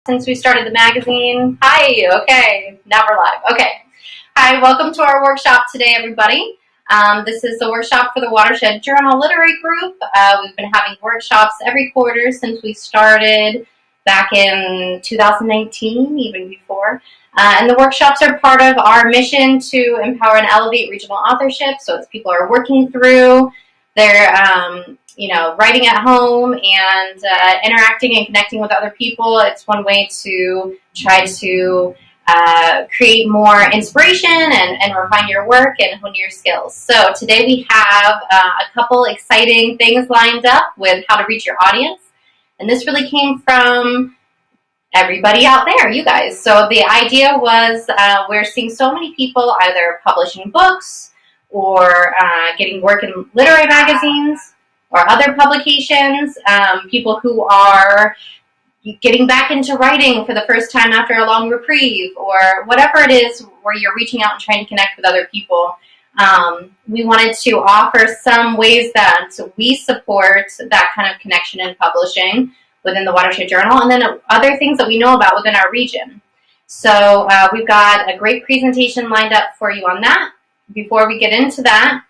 since we started the magazine. Hi, okay, now we're live. Okay. Hi, welcome to our workshop today, everybody. This is the workshop for the Watershed Journal Literary Group. We've been having workshops every quarter since we started back in 2019, even before. And the workshops are part of our mission to empower and elevate regional authorship. So as people are working through their writing at home and interacting and connecting with other people, it's one way to try to create more inspiration and refine your work and hone your skills. So today we have a couple exciting things lined up with how to reach your audience. And this really came from everybody out there, you guys. So the idea was we're seeing so many people either publishing books or getting work in literary magazines or other publications, people who are getting back into writing for the first time after a long reprieve, or whatever it is where you're reaching out and trying to connect with other people. We wanted to offer some ways that we support that kind of connection in publishing within the Watershed Journal, and then other things that we know about within our region. So we've got a great presentation lined up for you on that. Before we get into that,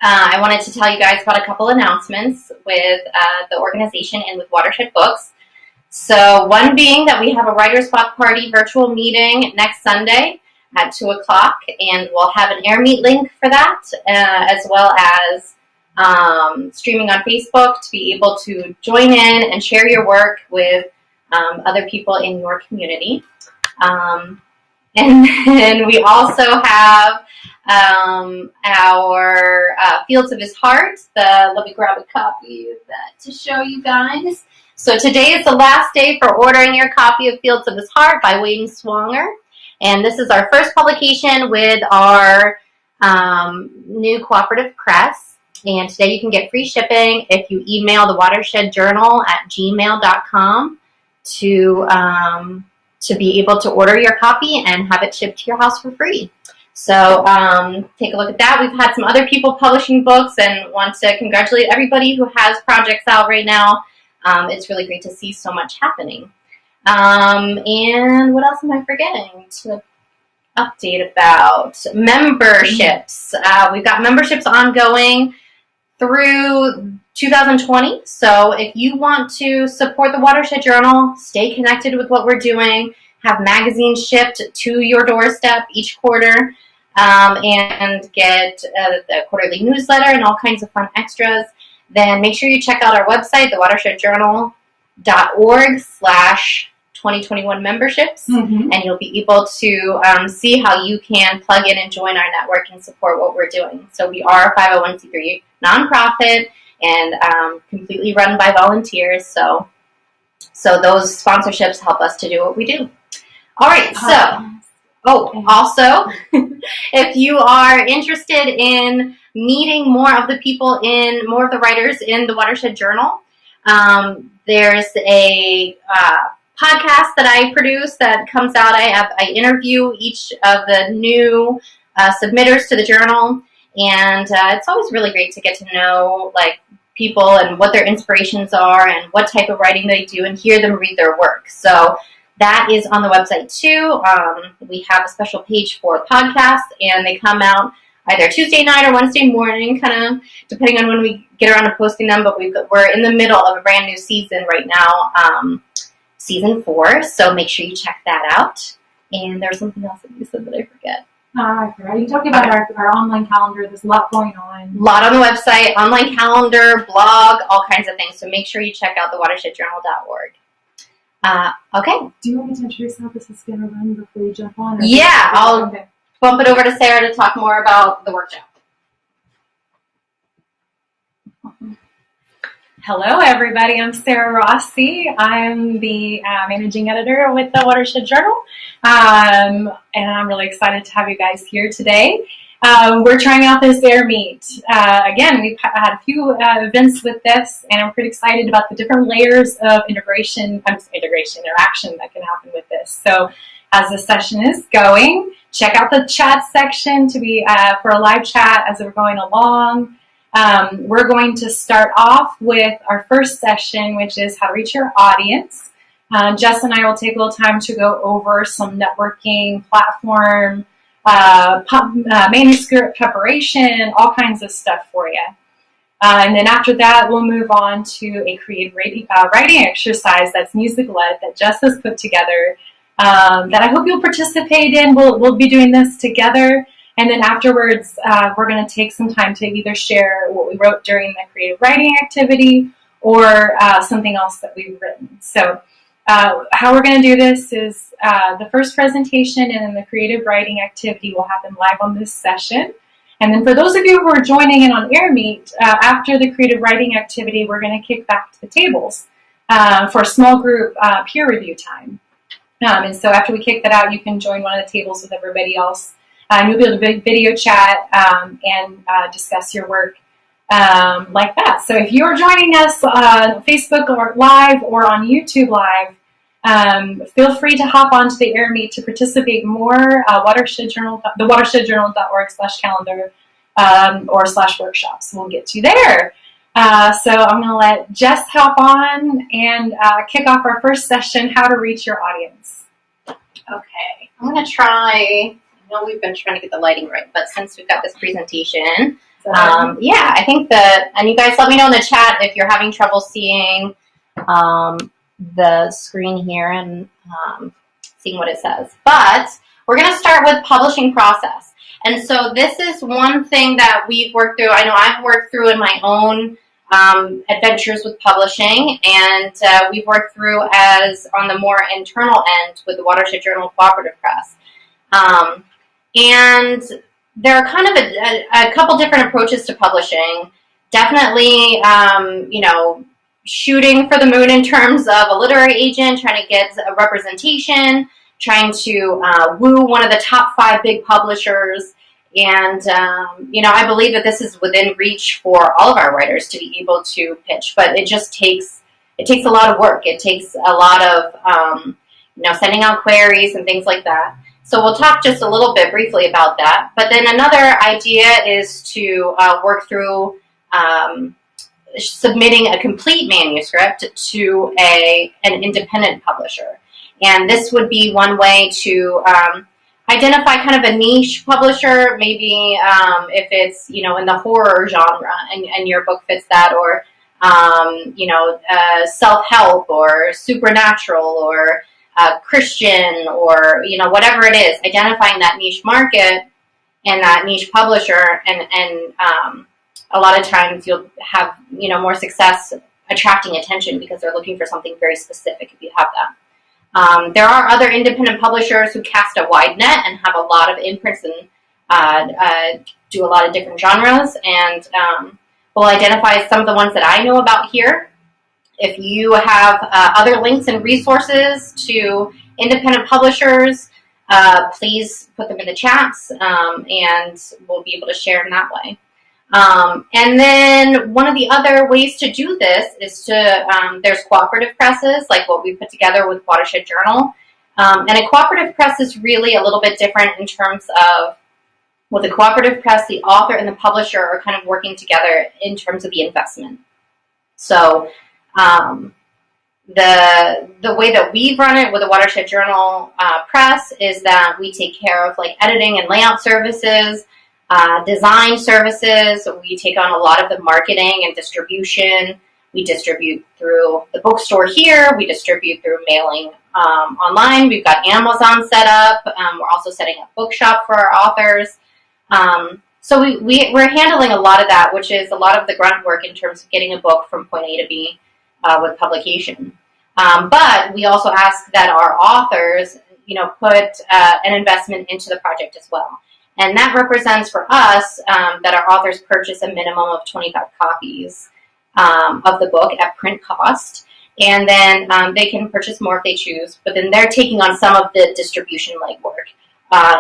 I wanted to tell you guys about a couple announcements with the organization and with Watershed Books. So one being that we have a Writer's Block Party virtual meeting next Sunday at 2 o'clock, and we'll have an air meet link for that, as well as streaming on Facebook to be able to join in and share your work with other people in your community. And then we also have our Fields of His Heart. Let me grab a copy of that to show you guys. So today is the last day for ordering your copy of Fields of His Heart by Wayne Swanger. And this is our first publication with our new cooperative press. And today you can get free shipping if you email the Watershed Journal at gmail.com to be able to order your copy and have it shipped to your house for free. So take a look at that. We've had some other people publishing books and want to congratulate everybody who has projects out right now. It's really great to see so much happening. And what else am I forgetting to update about? Memberships. We've got memberships ongoing through 2020. So if you want to support the Watershed Journal, stay connected with what we're doing, have magazines shipped to your doorstep each quarter, and get the quarterly newsletter and all kinds of fun extras, then make sure you check out our website, thewatershedjournal.org/2021 memberships, and you'll be able to see how you can plug in and join our network and support what we're doing. So we are a 501c3 nonprofit and completely run by volunteers. So those sponsorships help us to do what we do. All right, so also, if you are interested in meeting more of the people more of the writers in the Watershed Journal, there's a podcast that I produce that comes out. I interview each of the new submitters to the journal, and it's always really great to get to know people and what their inspirations are and what type of writing they do and hear them read their work. So that is on the website too. We have a special page for podcasts, and they come out either Tuesday night or Wednesday morning, kind of depending on when we get around to posting them. But we're in the middle of a brand new season right now, season 4. So make sure you check that out. And there's something else that you said that I forget. You're talking about our online calendar. There's a lot going on. A lot on the website, online calendar, blog, all kinds of things. So make sure you check out thewwatershedjournal.org. Okay. Do you want me to introduce how this is going to run before you jump on? Yeah, I'll bump it over to Sarah to talk more about the workshop. Hello, everybody. I'm Sarah Rossi. I'm the managing editor with the Watershed Journal, and I'm really excited to have you guys here today. We're trying out this air meet. Again, we've had a few events with this, and I'm pretty excited about the different layers of interaction that can happen with this. So as the session is going, check out the chat section to be for a live chat as we're going along. We're going to start off with our first session, which is how to reach your audience. Jess and I will take a little time to go over some networking platform, manuscript preparation, all kinds of stuff for you. And then after that, we'll move on to a creative writing exercise that's music-led that Jess has put together that I hope you'll participate in. We'll be doing this together. And then afterwards, we're going to take some time to either share what we wrote during the creative writing activity or something else that we've written. So how we're going to do this is the first presentation and then the creative writing activity will happen live on this session. And then for those of you who are joining in on AirMeet, after the creative writing activity, we're going to kick back to the tables for a small group peer review time. And so after we kick that out, you can join one of the tables with everybody else. You'll be able to video chat and discuss your work like that. So if you're joining us on Facebook or live or on YouTube live, feel free to hop onto the AirMeet to participate more. The watershedjournal.org/calendar or /workshops. We'll get you there. So I'm going to let Jess hop on and kick off our first session, How to Reach Your Audience. Okay, I'm going to try. I know we've been trying to get the lighting right, but since we've got this presentation, yeah, I think that, and you guys let me know in the chat if you're having trouble seeing the screen here and seeing what it says. But we're going to start with publishing process. And so this is one thing that we've worked through. I know I've worked through in my own adventures with publishing, and we've worked through as on the more internal end with the Watershed Journal Cooperative Press. And there are kind of a couple different approaches to publishing. Definitely, shooting for the moon in terms of a literary agent, trying to get a representation, trying to woo one of the top 5 big publishers. And, I believe that this is within reach for all of our writers to be able to pitch, but it just takes a lot of work. It takes a lot of, sending out queries and things like that. So we'll talk just a little bit briefly about that. But then another idea is to work through submitting a complete manuscript to an independent publisher. And this would be one way to identify kind of a niche publisher, maybe if it's, in the horror genre and your book fits that, or, self-help or supernatural or Christian or, whatever it is, identifying that niche market and that niche publisher. And a lot of times you'll have, more success attracting attention because they're looking for something very specific if you have that. There are other independent publishers who cast a wide net and have a lot of imprints and do a lot of different genres. And we'll identify some of the ones that I know about here. If you have other links and resources to independent publishers, please put them in the chats, and we'll be able to share them that way. And then one of the other ways to do this is to, there's cooperative presses, like what we put together with Watershed Journal. And a cooperative press is really a little bit different in terms of, with a cooperative press, the author and the publisher are kind of working together in terms of the investment. So the way that we run it with the Watershed Journal press is that we take care of like editing and layout services, design services. We take on a lot of the marketing and distribution. We distribute through the bookstore here. We distribute through mailing online. We've got Amazon set up. We're also setting up bookshop for our authors. So we're handling a lot of that, which is a lot of the grunt work in terms of getting a book from point A to B with publication. But we also ask that our authors, put an investment into the project as well. And that represents for us that our authors purchase a minimum of 25 copies of the book at print cost. And then they can purchase more if they choose. But then they're taking on some of the distribution legwork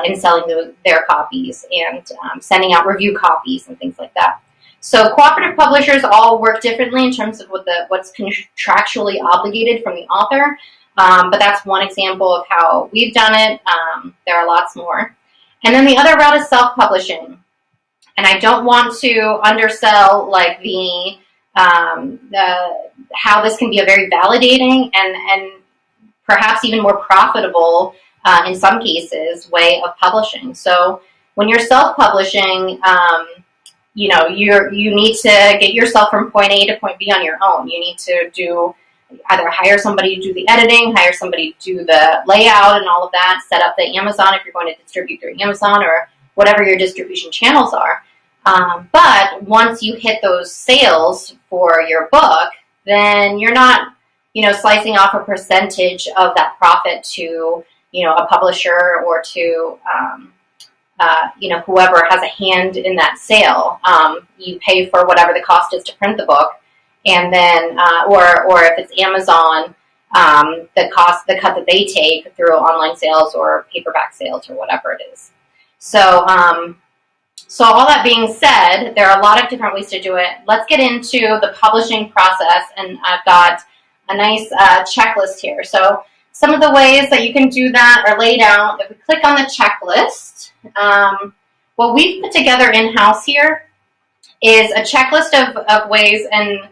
in selling their copies and sending out review copies and things like that. So cooperative publishers all work differently in terms of what's contractually obligated from the author. But that's one example of how we've done it. There are lots more. And then the other route is self-publishing. And I don't want to undersell like the how this can be a very validating and perhaps even more profitable in some cases way of publishing. So when you're self-publishing, you know, you need to get yourself from point A to point B on your own. You need to do either hire somebody to do the editing, hire somebody to do the layout and all of that, set up the Amazon if you're going to distribute through Amazon or whatever your distribution channels are. But once you hit those sales for your book, then you're not, you know, slicing off a percentage of that profit to, you know, a publisher or to, you know, whoever has a hand in that sale. You pay for whatever the cost is to print the book, and then, or if it's Amazon, the cut that they take through online sales or paperback sales or whatever it is. So, so all that being said, there are a lot of different ways to do it. Let's get into the publishing process, and I've got a nice checklist here. So some of the ways that you can do that are laid out. If we click on the checklist, what we've put together in-house here is a checklist of ways, and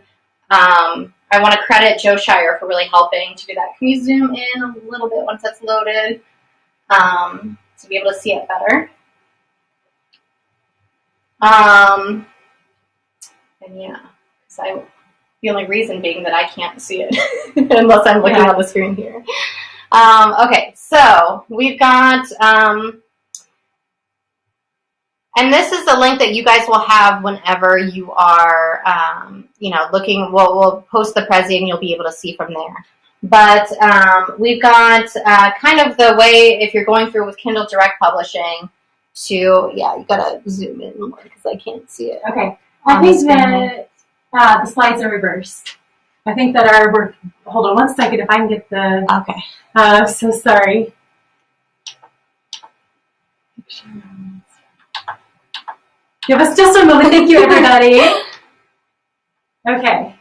I want to credit Joe Shire for really helping to do that. Can you zoom in a little bit once that's loaded to be able to see it better? And yeah, so the only reason being that I can't see it unless I'm looking on the screen here. Okay, so we've got, and this is the link that you guys will have whenever you are, you know, looking. We'll post the Prezi and you'll be able to see from there. But we've got kind of the way, if you're going through with Kindle Direct Publishing, to, yeah, you gotta zoom in more because I can't see it. Okay. I think that the slides are reversed. I think that our hold on one second if I can get the, okay. So sorry. Give us just a moment. Thank you, everybody. Okay.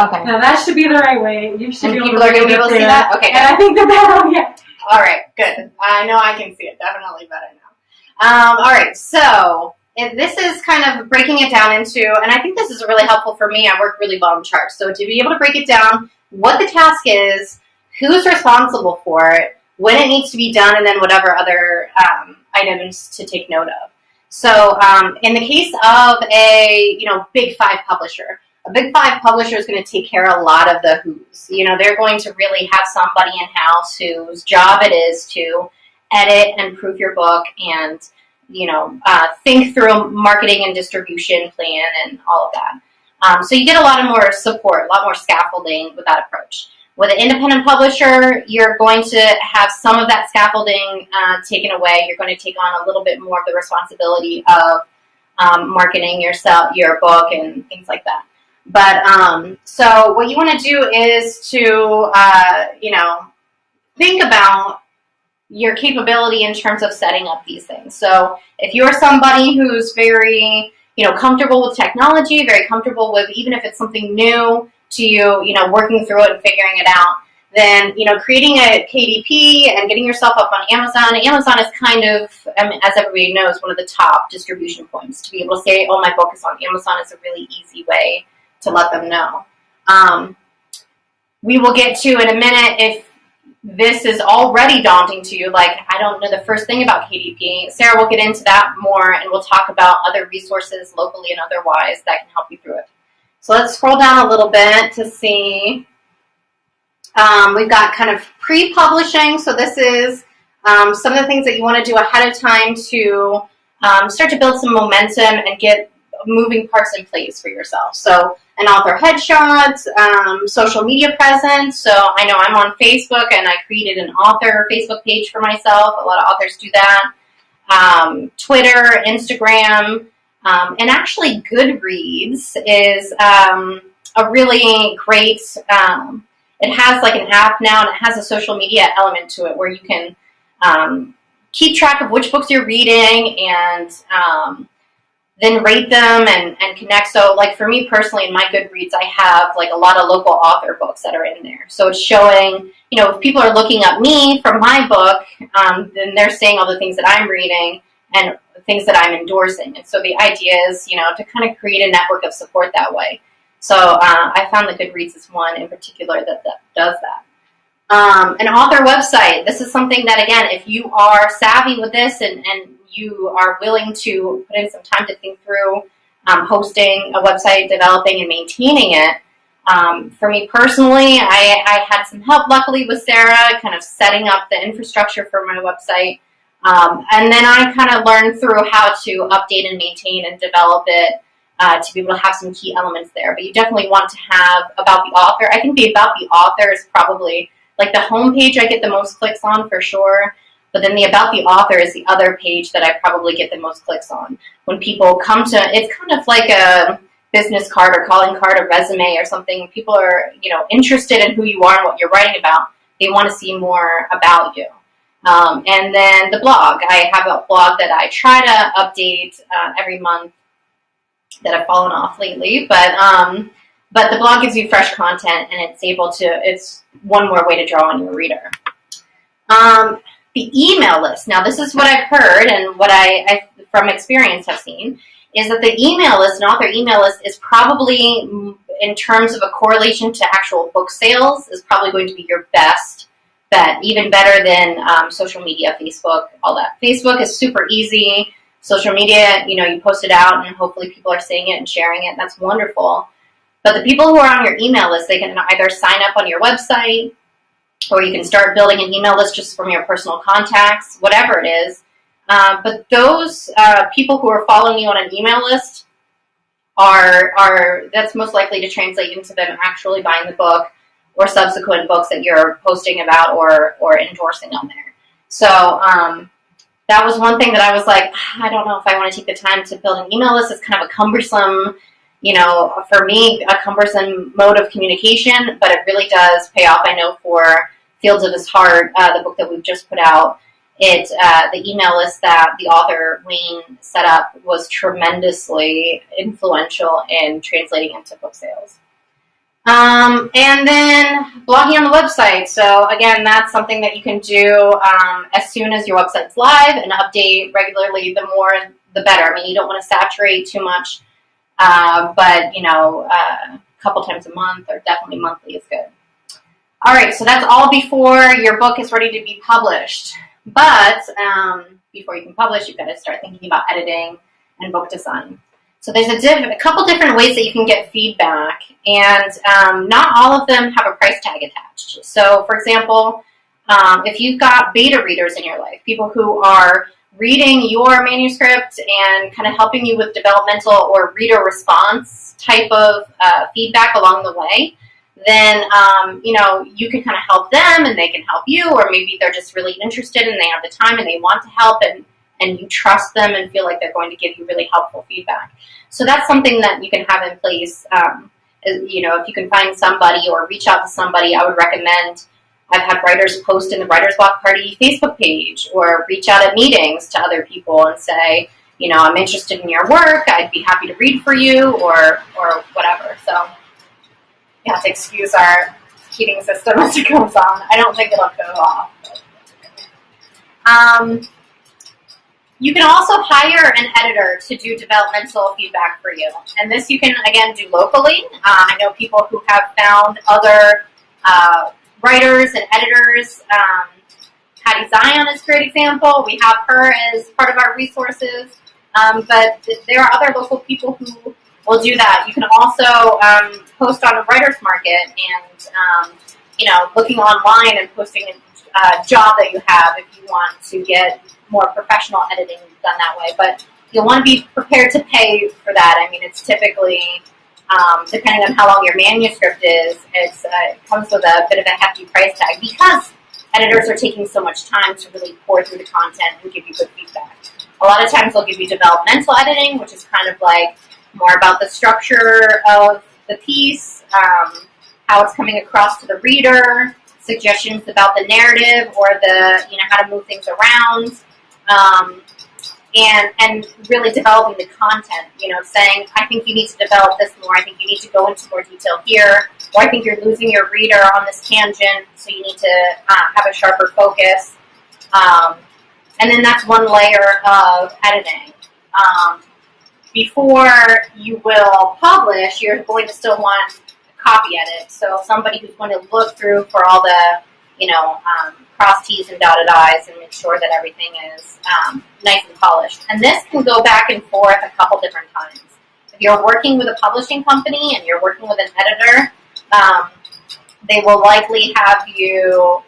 Okay. Now that should be the right way. You should and be people are going to be able to see that? Okay. And I think that, yeah. All right, good. I know I can see it definitely better now. All right, so this is kind of breaking it down into, and I think this is really helpful for me. I work really well in charts. So to be able to break it down, what the task is, who's responsible for it, when it needs to be done, and then whatever other items to take note of. So in the case of a, you know, Big Five publisher, a Big Five publisher is going to take care of a lot of the who's. You know, they're going to really have somebody in-house whose job it is to edit and proof your book and, you know, think through marketing and distribution plan and all of that. So you get a lot more support, a lot more scaffolding with that approach. With an independent publisher, you're going to have some of that scaffolding taken away. You're going to take on a little bit more of the responsibility of marketing your book and things like that. But so what you want to do is to, you know, think about your capability in terms of setting up these things. So if you're somebody who's very, you know, comfortable with technology, very comfortable with, even if it's something new to you, you know, working through it and figuring it out, then, you know, creating a KDP and getting yourself up on Amazon. Amazon is kind of, I mean, as everybody knows, one of the top distribution points. To be able to say, oh, my book is on Amazon is a really easy way to let them know. We will get to in a minute if this is already daunting to you, like I don't know the first thing about KDP. Sarah will get into that more, and we'll talk about other resources locally and otherwise that can help you through it. So let's scroll down a little bit to see. We've got kind of pre-publishing. So this is some of the things that you want to do ahead of time to start to build some momentum and get moving parts in place for yourself. So an author headshot, social media presence. So I know I'm on Facebook and I created an author Facebook page for myself. A lot of authors do that. Twitter, Instagram, and actually Goodreads is a really great, it has like an app now and it has a social media element to it where you can keep track of which books you're reading and then rate them and connect. So like for me personally in my Goodreads, I have like a lot of local author books that are in there. So it's showing, you know, if people are looking up me from my book, then they're seeing all the things that I'm reading and things that I'm endorsing. And so the idea is, you know, to kind of create a network of support that way. So I found that Goodreads is one in particular that does that. An author website. This is something that, again, if you are savvy with this and you are willing to put in some time to think through hosting a website, developing and maintaining it. For me personally, I had some help, luckily, with Sarah, kind of setting up the infrastructure for my website. And then I kind of learned through how to update and maintain and develop it to be able to have some key elements there. But you definitely want to have about the author. I think the about the author is probably like the homepage I get the most clicks on for sure. But then the about the author is the other page that I probably get the most clicks on. When people come to, it's kind of like a business card or calling card, a resume or something. People are, interested in who you are and what you're writing about. They want to see more about you. And then the blog. I have a blog that I try to update every month that I've fallen off lately. But the blog gives you fresh content, and it's one more way to draw on your reader. The email list. Now, this is what I've heard and what I from experience have seen, is that the email list, an author email list, is probably, in terms of a correlation to actual book sales, is probably going to be your best bet, even better than social media, Facebook, all that. Facebook is super easy. Social media, you post it out and hopefully people are seeing it and sharing it. That's wonderful. But the people who are on your email list, they can either sign up on your website, or you can start building an email list just from your personal contacts, whatever it is. But those people who are following you on an email list that's most likely to translate into them actually buying the book or subsequent books that you're posting about or endorsing on there. So that was one thing that I was like, I don't know if I want to take the time to build an email list. It's kind of a cumbersome, for me, a cumbersome mode of communication, but it really does pay off. I know for Fields of His Heart, the book that we've just put out, the email list that the author, Wayne, set up was tremendously influential in translating into book sales. And then blogging on the website. So again, that's something that you can do as soon as your website's live and update regularly. The more, the better. I mean, you don't want to saturate too much, but a couple times a month or definitely monthly is good. All right, so that's all before your book is ready to be published. But before you can publish, you've got to start thinking about editing and book design. So there's a couple different ways that you can get feedback, and not all of them have a price tag attached. So, for example, if you've got beta readers in your life, people who are reading your manuscript and kind of helping you with developmental or reader response type of feedback along the way, then you can kind of help them and they can help you, or maybe they're just really interested and they have the time and they want to help, and you trust them and feel like they're going to give you really helpful feedback. So that's something that you can have in place. If you can find somebody or reach out to somebody, I would recommend. I've had writers post in the Writers Block Party Facebook page, or reach out at meetings to other people and say, I'm interested in your work. I'd be happy to read for you, or whatever. So you have to excuse our heating system as it goes on. I don't think it'll go off. You can also hire an editor to do developmental feedback for you. And this you can, again, do locally. I know people who have found other writers and editors. Patty Zion is a great example. We have her as part of our resources. But there are other local people who will do that. You can also post on a writer's market and, looking online and posting a job that you have if you want to get more professional editing done that way. But you'll want to be prepared to pay for that. I mean, it's typically, depending on how long your manuscript is, it comes with a bit of a hefty price tag because editors are taking so much time to really pour through the content and give you good feedback. A lot of times they'll give you developmental editing, which is kind of like more about the structure of the piece, how it's coming across to the reader, suggestions about the narrative or how to move things around, and really developing the content, saying, I think you need to develop this more, I think you need to go into more detail here, or I think you're losing your reader on this tangent, so you need to have a sharper focus. And then that's one layer of editing. before you will publish, you're going to still want a copy edit. So somebody who's going to look through for all the, cross T's and dotted I's and make sure that everything is nice and polished. And this can go back and forth a couple different times. If you're working with a publishing company and you're working with an editor, they will likely have you,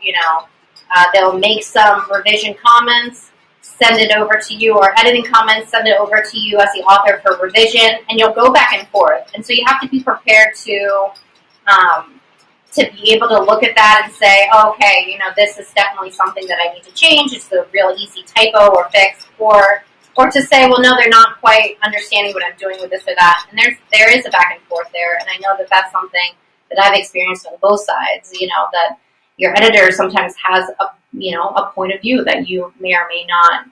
they'll make some revision comments, send it over to you, or editing comments, send it over to you as the author for revision, and you'll go back and forth. And so you have to be prepared to be able to look at that and say, oh, okay, this is definitely something that I need to change. It's a real easy typo or fix, or to say, well, no, they're not quite understanding what I'm doing with this or that. And there is a back and forth there, and I know that that's something that I've experienced on both sides. That your editor sometimes has a point of view that you may or may not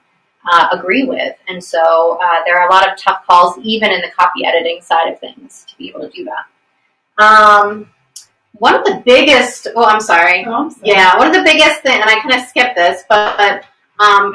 agree with, and so there are a lot of tough calls, even in the copy editing side of things, to be able to do that. One of the biggest, one of the biggest things, and I kind of skipped this, but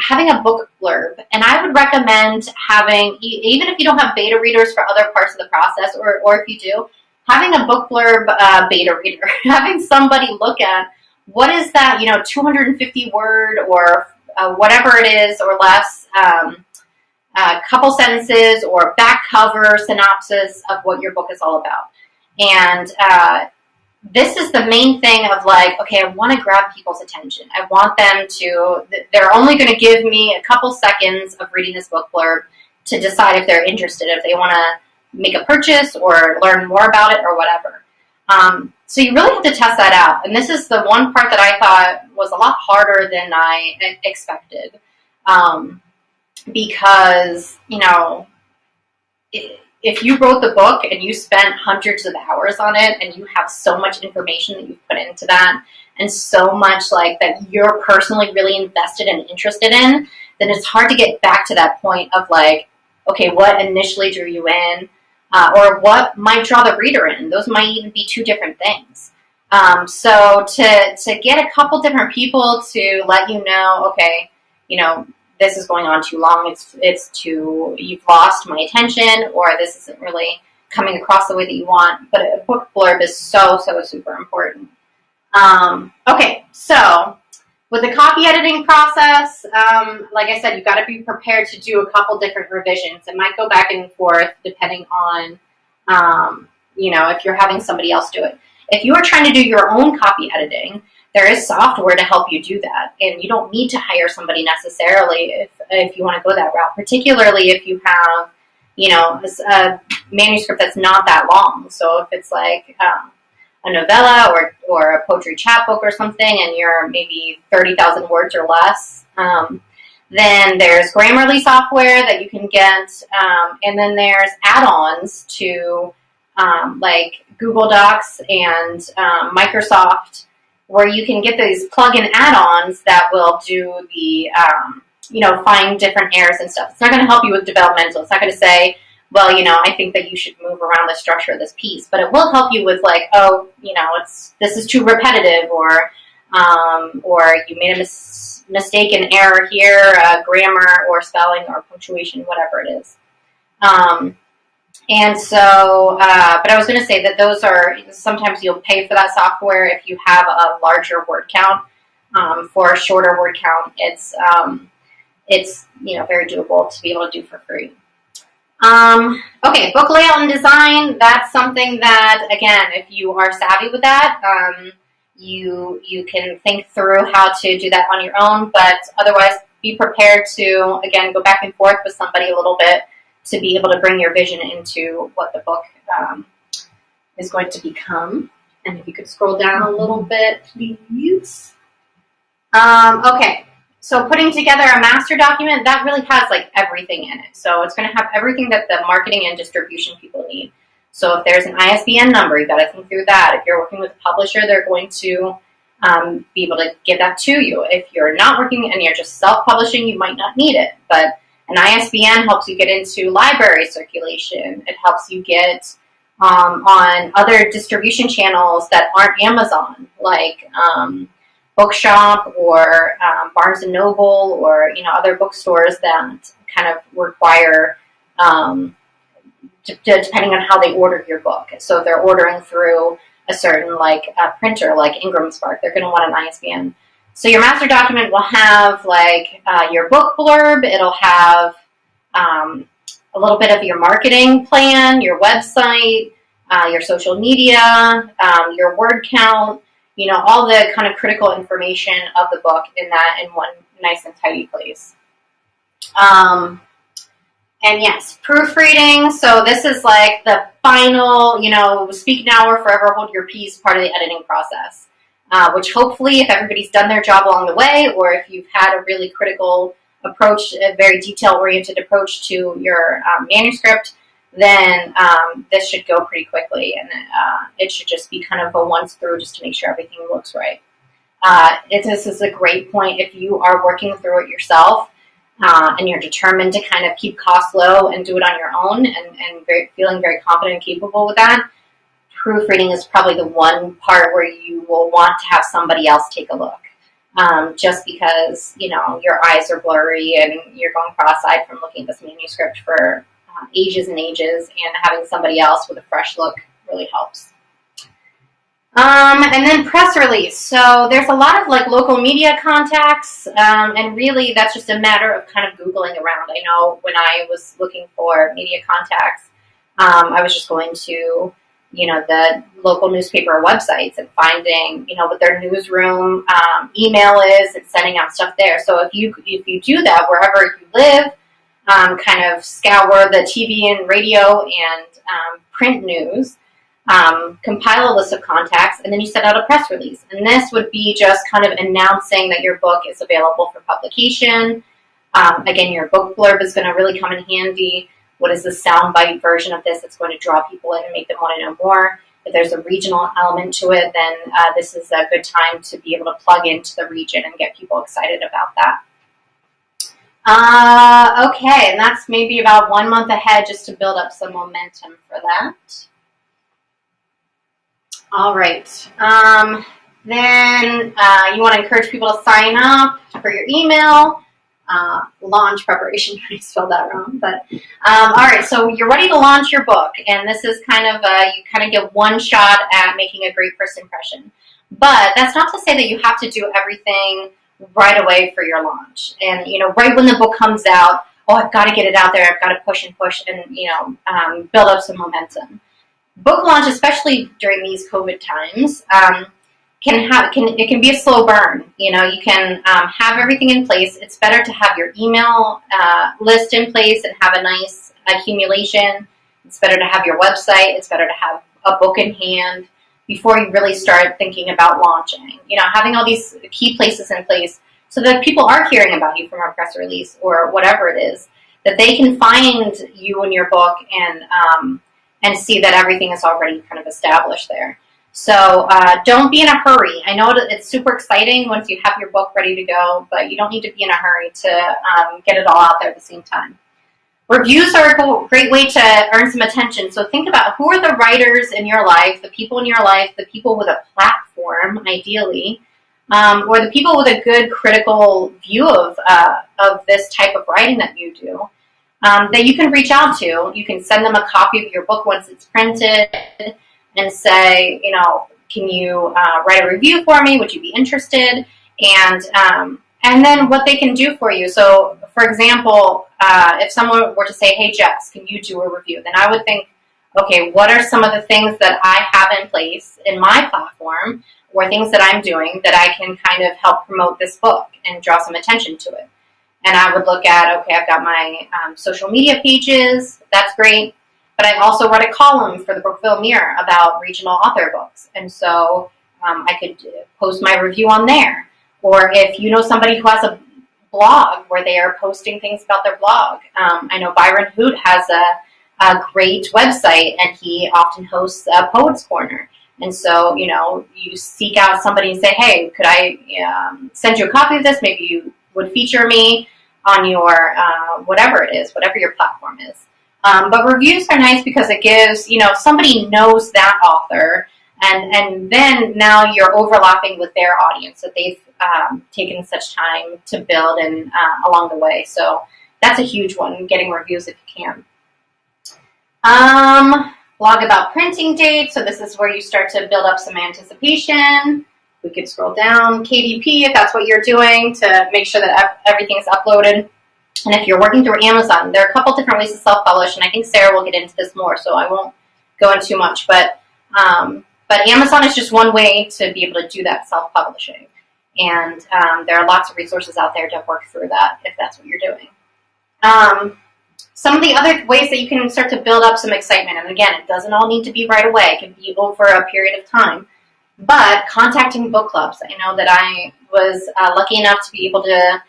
having a book blurb. And I would recommend having, even if you don't have beta readers for other parts of the process, or if you do, having a book blurb beta reader, having somebody look at what is that, 250 word or whatever it is or less, a couple sentences or back cover synopsis of what your book is all about. And this is the main thing of okay, I want to grab people's attention. I want them to, they're only going to give me a couple seconds of reading this book blurb to decide if they're interested, if they want to make a purchase or learn more about it or whatever. So you really have to test that out. And this is the one part that I thought was a lot harder than I expected. Because, if you wrote the book and you spent hundreds of hours on it and you have so much information that you've put into that and so much that you're personally really invested and interested in, then it's hard to get back to that point of okay, what initially drew you in? Or what might draw the reader in. Those might even be two different things. So to get a couple different people to let you know, okay, this is going on too long. It's too, you've lost my attention, or this isn't really coming across the way that you want. But a book blurb is so super important. Okay, so with the copy editing process, like I said, you've got to be prepared to do a couple different revisions. It might go back and forth depending on, if you're having somebody else do it. If you are trying to do your own copy editing, there is software to help you do that. And you don't need to hire somebody necessarily if you want to go that route, particularly if you have, a manuscript that's not that long. So if it's a novella or a poetry chapbook or something, and you're maybe 30,000 words or less, then there's Grammarly software that you can get, and then there's add-ons to Google Docs and Microsoft, where you can get these plug-in add-ons that will do the, find different errors and stuff. It's not going to help you with developmental. It's not going to say, well, I think that you should move around the structure of this piece, but it will help you with this is too repetitive, or you made a mistake, an error here, grammar or spelling or punctuation, whatever it is. And so, but I was going to say that those are, sometimes you'll pay for that software if you have a larger word count. For a shorter word count, it's very doable to be able to do for free. Okay, book layout and design, that's something that, again, if you are savvy with that, you can think through how to do that on your own, but otherwise be prepared to, again, go back and forth with somebody a little bit to be able to bring your vision into what the book is going to become. And if you could scroll down a little bit, please. Okay. So putting together a master document, that really has everything in it. So it's going to have everything that the marketing and distribution people need. So if there's an ISBN number, you've got to think through that. If you're working with a publisher, they're going to be able to give that to you. If you're not working and you're just self-publishing, you might not need it. But an ISBN helps you get into library circulation. It helps you get on other distribution channels that aren't Amazon, like Bookshop or Barnes & Noble, or other bookstores that kind of require depending on how they order your book. So if they're ordering through a certain printer, like Ingram Spark, they're going to want an ISBN. So your master document will have your book blurb. It'll have a little bit of your marketing plan, your website, your social media, your word count, all the kind of critical information of the book in one nice and tidy place. And yes, proofreading. So this is like the final, speak now or forever hold your peace part of the editing process, which hopefully if everybody's done their job along the way, or if you've had a really critical approach, a very detail-oriented approach to your manuscript, then this should go pretty quickly, and it should just be kind of a once through just to make sure everything looks right. This is a great point if you are working through it yourself and you're determined to kind of keep costs low and do it on your own and feeling very confident and capable with that. Proofreading is probably the one part where you will want to have somebody else take a look. Just because, your eyes are blurry and you're going cross-eyed from looking at this manuscript for ages and ages, and having somebody else with a fresh look really helps. And then press release. So there's a lot of local media contacts, and really that's just a matter of kind of Googling around. I know when I was looking for media contacts, I was just going to the local newspaper websites and finding, what their newsroom email is and sending out stuff there. So if you do that wherever you live, kind of scour the TV and radio and print news, compile a list of contacts, and then you send out a press release. And this would be just kind of announcing that your book is available for publication. Again, your book blurb is going to really come in handy. What is the soundbite version of this that's going to draw people in and make them want to know more? If there's a regional element to it, then this is a good time to be able to plug into the region and get people excited about that. Okay, and that's maybe about 1 month ahead just to build up some momentum for that. All right. Then you want to encourage people to sign up for your email. Launch preparation, I spelled that wrong, but all right, so you're ready to launch your book, and this is kind of you kind of get one shot at making a great first impression. But that's not to say that you have to do everything right away for your launch. And right when the book comes out, I've got to get it out there. I've got to push and build up some momentum. Book launch, especially during these COVID times, it can be a slow burn. You can have everything in place. It's better to have your email list in place and have a nice accumulation. It's better to have your website. It's better to have a book in hand before you really start thinking about launching. Having all these key places in place so that people are hearing about you from a press release or whatever it is, that they can find you and your book and see that everything is already kind of established there. So don't be in a hurry. I know it's super exciting once you have your book ready to go, but you don't need to be in a hurry to get it all out there at the same time. Reviews are a great way to earn some attention. So think about who are the writers in your life, the people in your life, the people with a platform, ideally, or the people with a good critical view of this type of writing that you do, that you can reach out to. You can send them a copy of your book once it's printed and say, can you write a review for me? Would you be interested? And then what they can do for you. So, for example, if someone were to say, hey, Jess, can you do a review? Then I would think, okay, what are some of the things that I have in place in my platform or things that I'm doing that I can kind of help promote this book and draw some attention to it? And I would look at, okay, I've got my social media pages. That's great. But I also write a column for the Brookville Mirror about regional author books. And so I could post my review on there. Or if you know somebody who has a blog where they are posting things about their blog. I know Byron Hoot has a great website, and he often hosts a Poets Corner. And so, you seek out somebody and say, hey, could I send you a copy of this? Maybe you would feature me on your whatever it is, whatever your platform is. But reviews are nice because it gives, somebody knows that author, and then now you're overlapping with their audience that they've taken such time to build and along the way. So that's a huge one, getting reviews if you can. Blog about printing dates. So this is where you start to build up some anticipation. We could scroll down. KDP, if that's what you're doing, to make sure that everything's uploaded. And if you're working through Amazon, there are a couple different ways to self-publish, and I think Sarah will get into this more, so I won't go into too much. But Amazon is just one way to be able to do that self-publishing. And there are lots of resources out there to work through that if that's what you're doing. Some of the other ways that you can start to build up some excitement, and again, it doesn't all need to be right away. It can be over a period of time. But contacting book clubs. I know that I was lucky enough to be able to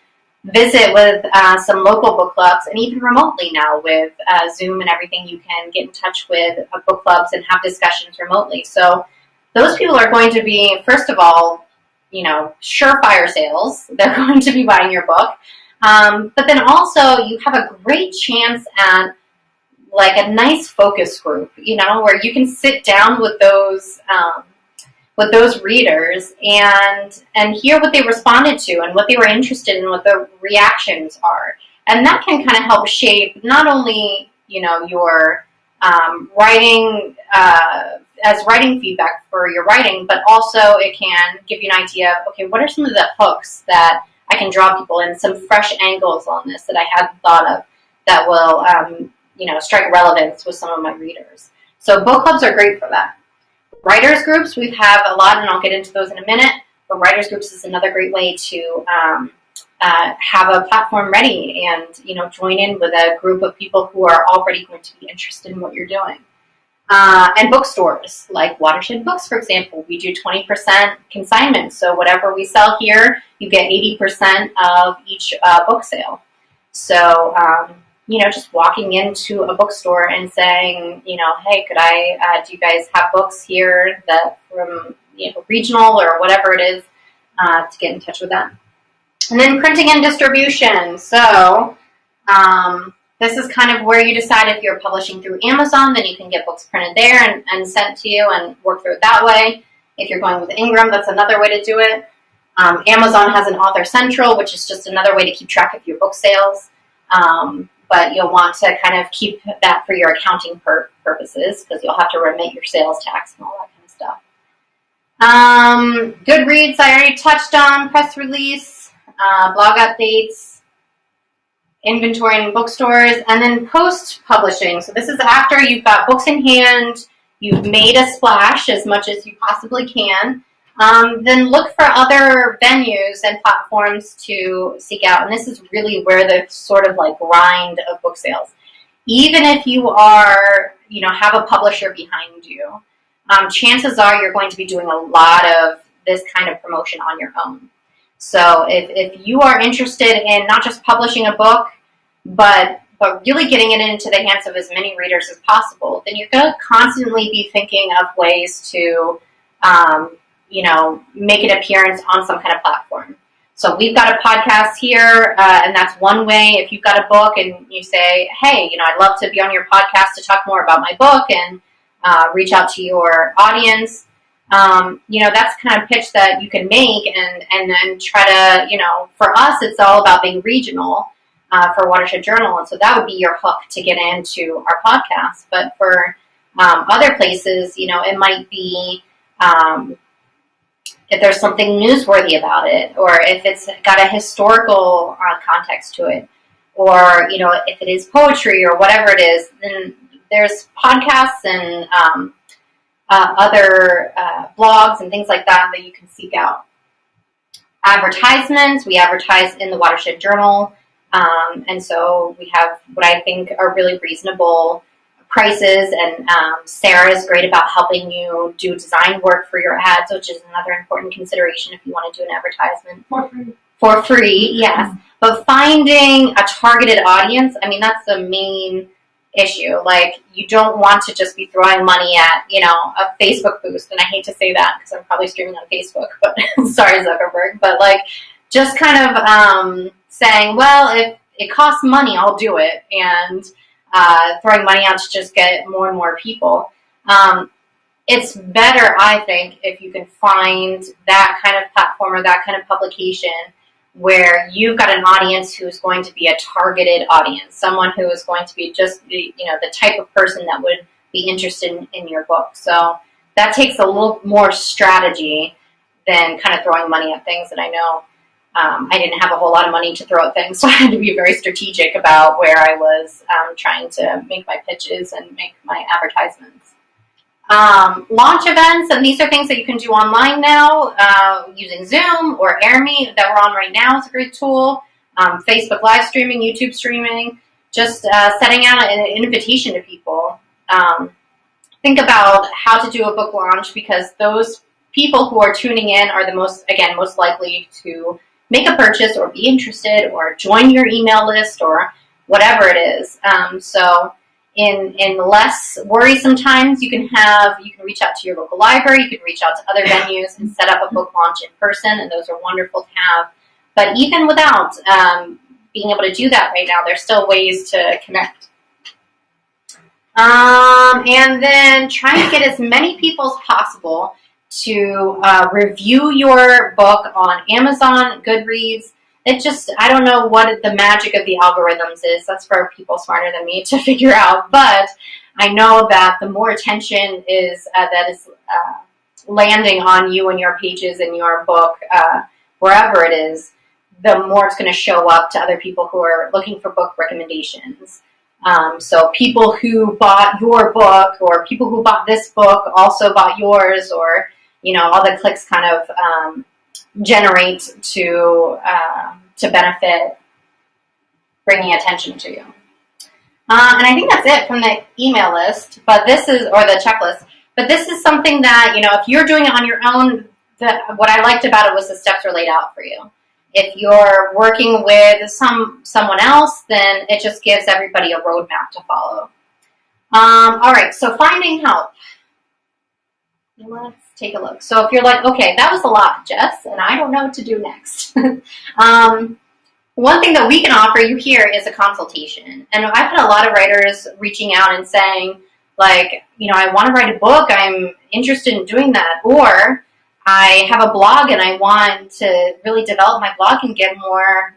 visit with some local book clubs, and even remotely now with Zoom and everything, you can get in touch with book clubs and have discussions remotely. So those people are going to be, first of all, surefire sales. They're going to be buying your book. But then also you have a great chance at like a nice focus group, where you can sit down with those readers and hear what they responded to and what they were interested in, what the reactions are. And that can kind of help shape not only, your writing as writing feedback for your writing, but also it can give you an idea of, okay, what are some of the hooks that I can draw people in, some fresh angles on this that I hadn't thought of that will, strike relevance with some of my readers. So book clubs are great for that. Writers groups, we have a lot, and I'll get into those in a minute, but writers groups is another great way to have a platform ready and, join in with a group of people who are already going to be interested in what you're doing. And bookstores, like Watershed Books, for example, we do 20% consignment. So whatever we sell here, you get 80% of each book sale. So, just walking into a bookstore and saying, hey, could do you guys have books here that from, regional or whatever it is, to get in touch with them. And then printing and distribution. So, this is kind of where you decide if you're publishing through Amazon, then you can get books printed there and sent to you and work through it that way. If you're going with Ingram, that's another way to do it. Amazon has an Author Central, which is just another way to keep track of your book sales. But you'll want to kind of keep that for your accounting purposes because you'll have to remit your sales tax and all that kind of stuff. Goodreads, I already touched on. Press release, blog updates, inventory in bookstores, and then post-publishing. So this is after you've got books in hand, you've made a splash as much as you possibly can. Then look for other venues and platforms to seek out. And this is really where the sort of like grind of book sales. Even if you are, have a publisher behind you, chances are you're going to be doing a lot of this kind of promotion on your own. So if you are interested in not just publishing a book, but really getting it into the hands of as many readers as possible, then you're going to constantly be thinking of ways to, make an appearance on some kind of platform. So we've got a podcast here, and that's one way. If you've got a book and you say, hey, I'd love to be on your podcast to talk more about my book and reach out to your audience, that's the kind of pitch that you can make and then try to, for us, it's all about being regional for Watershed Journal. And so that would be your hook to get into our podcast. But for other places, it might be if there's something newsworthy about it, or if it's got a historical context to it, or, if it is poetry or whatever it is, then there's podcasts and other blogs and things like that you can seek out. Advertisements, we advertise in the Watershed Journal, and so we have what I think are really reasonable prices, and Sarah is great about helping you do design work for your ads, which is another important consideration if you want to do an advertisement. For free, yes. But finding a targeted audience, that's the main issue. Like, you don't want to just be throwing money at, a Facebook boost, and I hate to say that because I'm probably streaming on Facebook, but sorry, Zuckerberg, but just kind of saying, well, if it costs money, I'll do it, and throwing money out to just get more and more people. It's better, I think, if you can find that kind of platform or that kind of publication where you've got an audience who's going to be a targeted audience, someone who is going to be just the type of person that would be interested in your book. So that takes a little more strategy than kind of throwing money at things. And I know I didn't have a whole lot of money to throw at things, so I had to be very strategic about where I was trying to make my pitches and make my advertisements. Launch events, and these are things that you can do online now using Zoom or AirMe that we're on right now is a great tool. Facebook live streaming, YouTube streaming, just setting out an invitation to people. Think about how to do a book launch, because those people who are tuning in are the most likely to make a purchase or be interested or join your email list or whatever it is. So in less worrisome times, you can reach out to your local library, you can reach out to other venues and set up a book launch in person, and those are wonderful to have. But even without being able to do that right now, there's still ways to connect. And then trying to get as many people as possible to review your book on Amazon, Goodreads. I don't know what the magic of the algorithms is. That's for people smarter than me to figure out. But I know that the more attention is landing on you and your pages and your book, wherever it is, the more it's going to show up to other people who are looking for book recommendations. So people who bought your book, or people who bought this book also bought yours, or all the clicks kind of generate to benefit bringing attention to you. And I think that's it from the email list, or the checklist. But this is something that, if you're doing it on your own, what I liked about it was the steps are laid out for you. If you're working with someone else, then it just gives everybody a roadmap to follow. All right, so finding help. Let's take a look. So if you're like, okay, that was a lot, Jess, and I don't know what to do next. One thing that we can offer you here is a consultation. And I've had a lot of writers reaching out and saying, like, I want to write a book. I'm interested in doing that. Or I have a blog and I want to really develop my blog and get more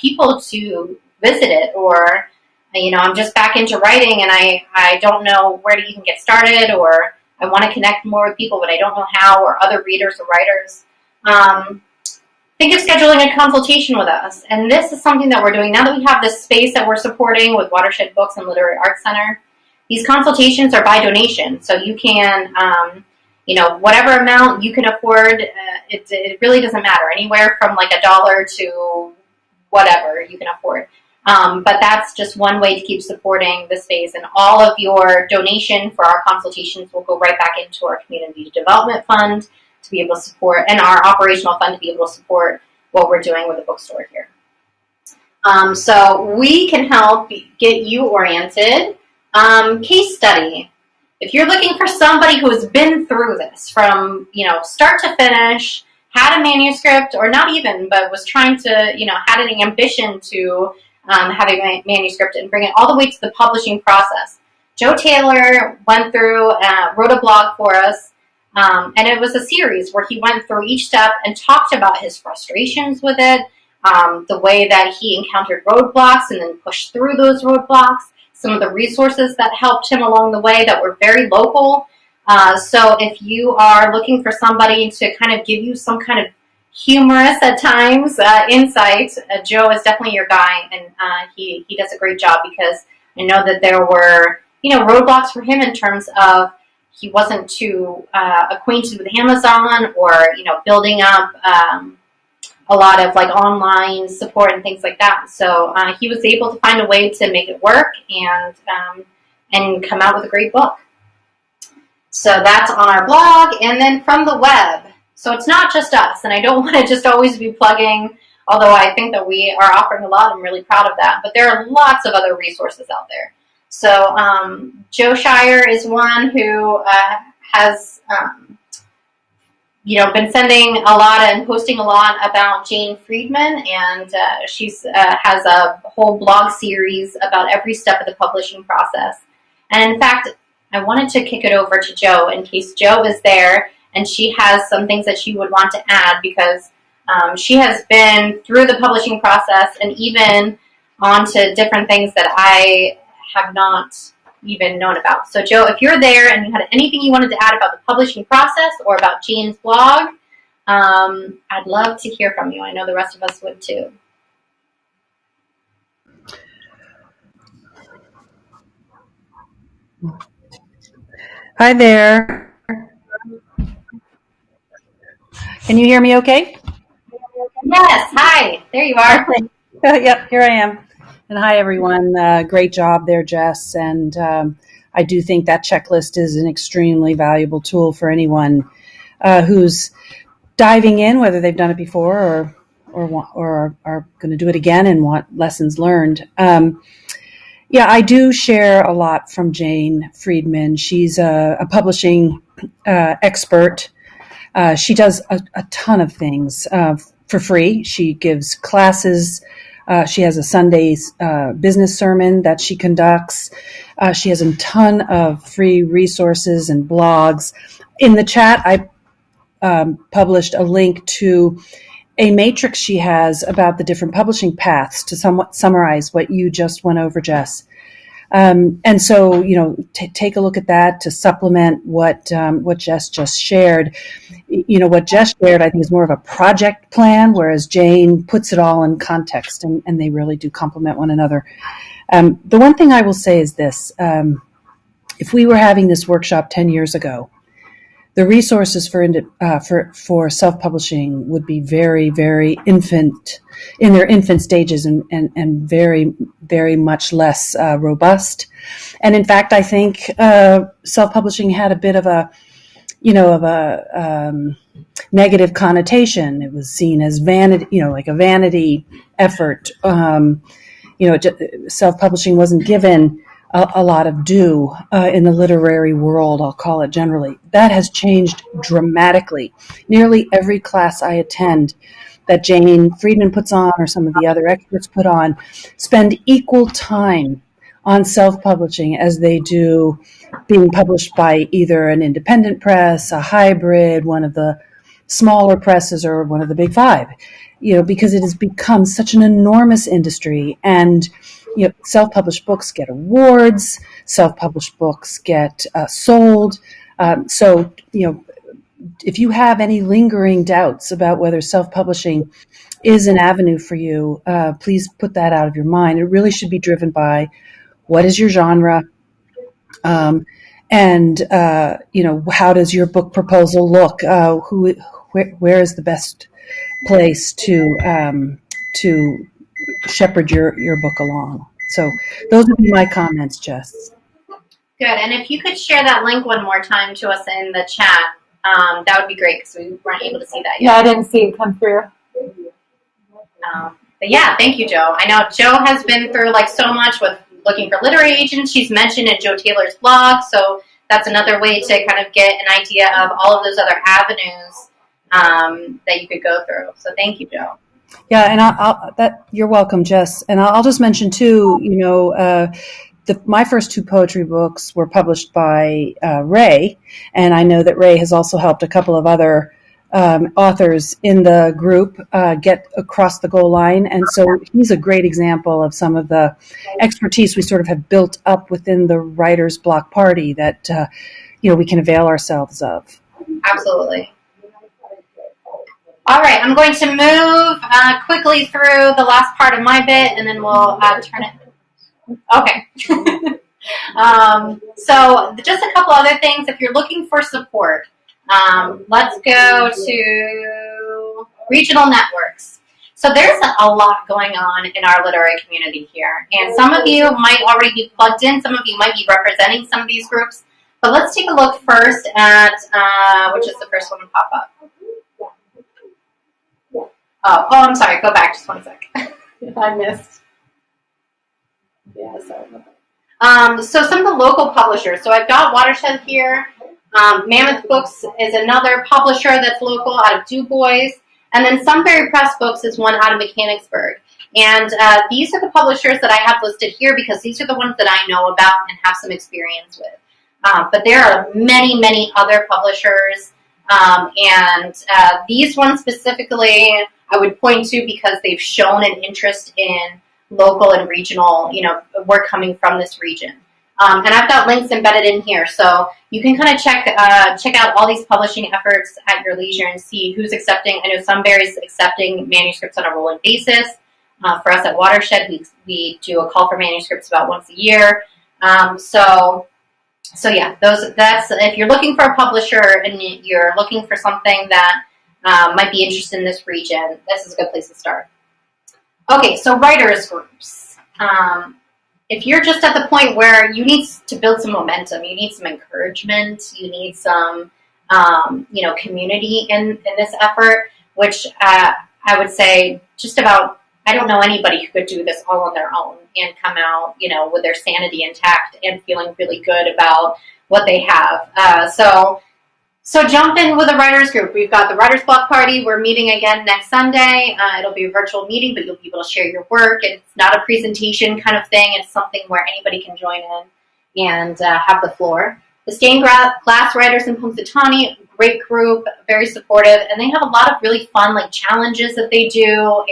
people to visit it. Or, I'm just back into writing and I don't know where to even get started, or I want to connect more with people, but I don't know how, or other readers or writers. Think of scheduling a consultation with us. And this is something that we're doing now that we have this space that we're supporting with Watershed Books and Literary Arts Center. These consultations are by donation, so you can, whatever amount you can afford, it really doesn't matter. Anywhere from like $1 to whatever you can afford. But that's just one way to keep supporting the space. And all of your donation for our consultations will go right back into our community development fund to be able to support, and our operational fund to be able to support what we're doing with the bookstore here. So we can help get you oriented. Case study. If you're looking for somebody who has been through this from, start to finish, had a manuscript, or not even, but was trying to, had an ambition to have a manuscript and bring it all the way to the publishing process. Joe Taylor went through, wrote a blog for us, and it was a series where he went through each step and talked about his frustrations with it, the way that he encountered roadblocks and then pushed through those roadblocks, some of the resources that helped him along the way that were very local. So if you are looking for somebody to kind of give you some kind of humorous at times insight, Joe is definitely your guy, and he does a great job, because I know that there were roadblocks for him in terms of he wasn't too acquainted with Amazon, or building up a lot of online support and things like that. So he was able to find a way to make it work and come out with a great book. So that's on our blog. And then from the web. So it's not just us, and I don't want to just always be plugging, although I think that we are offering a lot. I'm really proud of that. But there are lots of other resources out there. So Joe Shire is one who has been sending a lot and posting a lot about Jane Friedman, and she's has a whole blog series about every step of the publishing process. And in fact, I wanted to kick it over to Joe in case Joe is there and she has some things that she would want to add, because She has been through the publishing process and even onto different things that I have not even known about. So, Joe, if you're there and you had anything you wanted to add about the publishing process or about Jane's blog, I'd love to hear from you. I know the rest of us would too. Hi there. Can you hear me okay? Yes, hi. There you are. Yep, here I am. And hi, everyone. Great job there, Jess. And I do think that checklist is an extremely valuable tool for anyone who's diving in, whether they've done it before or are going to do it again and want lessons learned. Yeah, I do share a lot from Jane Friedman. She's a publishing expert. She does a ton of things for free. She gives classes. She has a Sunday business sermon that she conducts. She has a ton of free resources and blogs. In the chat, I published a link to a matrix she has about the different publishing paths to somewhat summarize what you just went over, Jess. And so, take a look at that to supplement what Jess just shared. What Jess shared, I think, is more of a project plan, whereas Jane puts it all in context, and they really do complement one another. The one thing I will say is this. If we were having this workshop 10 years ago, the resources for self-publishing would be very, very in their infant stages and very, very much less robust. And in fact, I think self-publishing had a bit of a negative connotation. It was seen as vanity, like a vanity effort. Self-publishing wasn't given a lot of due in the literary world, I'll call it generally. That has changed dramatically. Nearly every class I attend that Jane Friedman puts on or some of the other experts put on spend equal time on self-publishing as they do being published by either an independent press, a hybrid, one of the smaller presses, or one of the big five, because it has become such an enormous industry. And self-published books get awards, self-published books get sold. So, if you have any lingering doubts about whether self-publishing is an avenue for you, please put that out of your mind. It really should be driven by what is your genre, and how does your book proposal look? Where is the best place to shepherd your book along? So those would be my comments, Jess. Good. And if you could share that link one more time to us in the chat, that would be great because we weren't able to see that yet. Yeah, I didn't see it come through. But yeah, thank you, Joe. I know Joe has been through so much with looking for literary agents. She's mentioned in Joe Taylor's blog, so that's another way to kind of get an idea of all of those other avenues that you could go through. So thank you, Joe. Yeah, and you're welcome, Jess. And I'll just mention too, my first two poetry books were published by Ray, and I know that Ray has also helped a couple of other authors in the group get across the goal line. And so he's a great example of some of the expertise we sort of have built up within the Writer's Block Party that we can avail ourselves of. Absolutely. All right, I'm going to move quickly through the last part of my bit, and then we'll turn it. Okay. So just a couple other things. If you're looking for support, let's go to regional networks. So there's a lot going on in our literary community here, and some of you might already be plugged in. Some of you might be representing some of these groups. But let's take a look first at which is the first one to pop up. Oh, I'm sorry. Go back just 1 sec. If I missed. Yeah, sorry. So some of the local publishers. So I've got Watershed here. Mammoth Books is another publisher that's local out of Du Bois. And then Sunbury Press Books is one out of Mechanicsburg. And these are the publishers that I have listed here because these are the ones that I know about and have some experience with. But there are many, many other publishers And these ones specifically, I would point to because they've shown an interest in local and regional, work coming from this region. And I've got links embedded in here, so you can kind of check out all these publishing efforts at your leisure and see who's accepting. I know Sunbury's accepting manuscripts on a rolling basis. For us at Watershed, we do a call for manuscripts about once a year. So yeah, that's if you're looking for a publisher and you're looking for something that might be interested in this region, this is a good place to start. Okay, so writers groups. If you're just at the point where you need to build some momentum, you need some encouragement, you need some, community in this effort, which I would say just about, I don't know anybody who could do this all on their own and come out, with their sanity intact and feeling really good about what they have. So jump in with a writers group. We've got the Writers Block Party. We're meeting again next Sunday. It'll be a virtual meeting, but you'll be able to share your work. It's not a presentation kind of thing. It's something where anybody can join in and have the floor. The Stained Glass Writers in Punxsutawney, great group, very supportive, and they have a lot of really fun challenges that they do,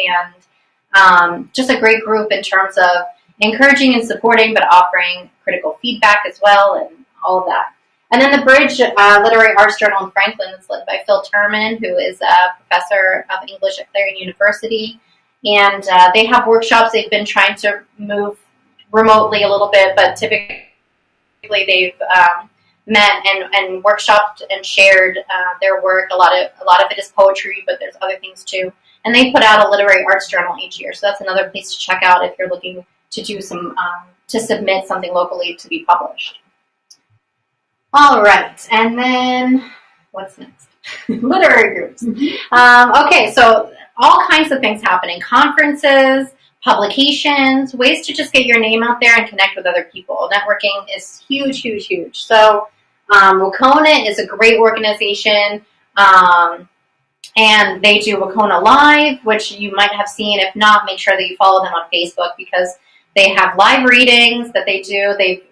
and just a great group in terms of encouraging and supporting, but offering critical feedback as well, and all of that. And then the Bridge Literary Arts Journal in Franklin is led by Phil Turman, who is a professor of English at Clarion University. And they have workshops. They've been trying to move remotely a little bit, but typically they've met and workshopped and shared their work. A lot of it is poetry, but there's other things too. And they put out a literary arts journal each year. So that's another place to check out if you're looking to do some to submit something locally to be published. All right, and then what's next? Literary groups. Okay, so all kinds of things happening. Conferences, publications, ways to just get your name out there and connect with other people. Networking is huge, huge, huge. So Wacona is a great organization, and they do Wacona Live, which you might have seen. If not, make sure that you follow them on Facebook because they have live readings that they do. They've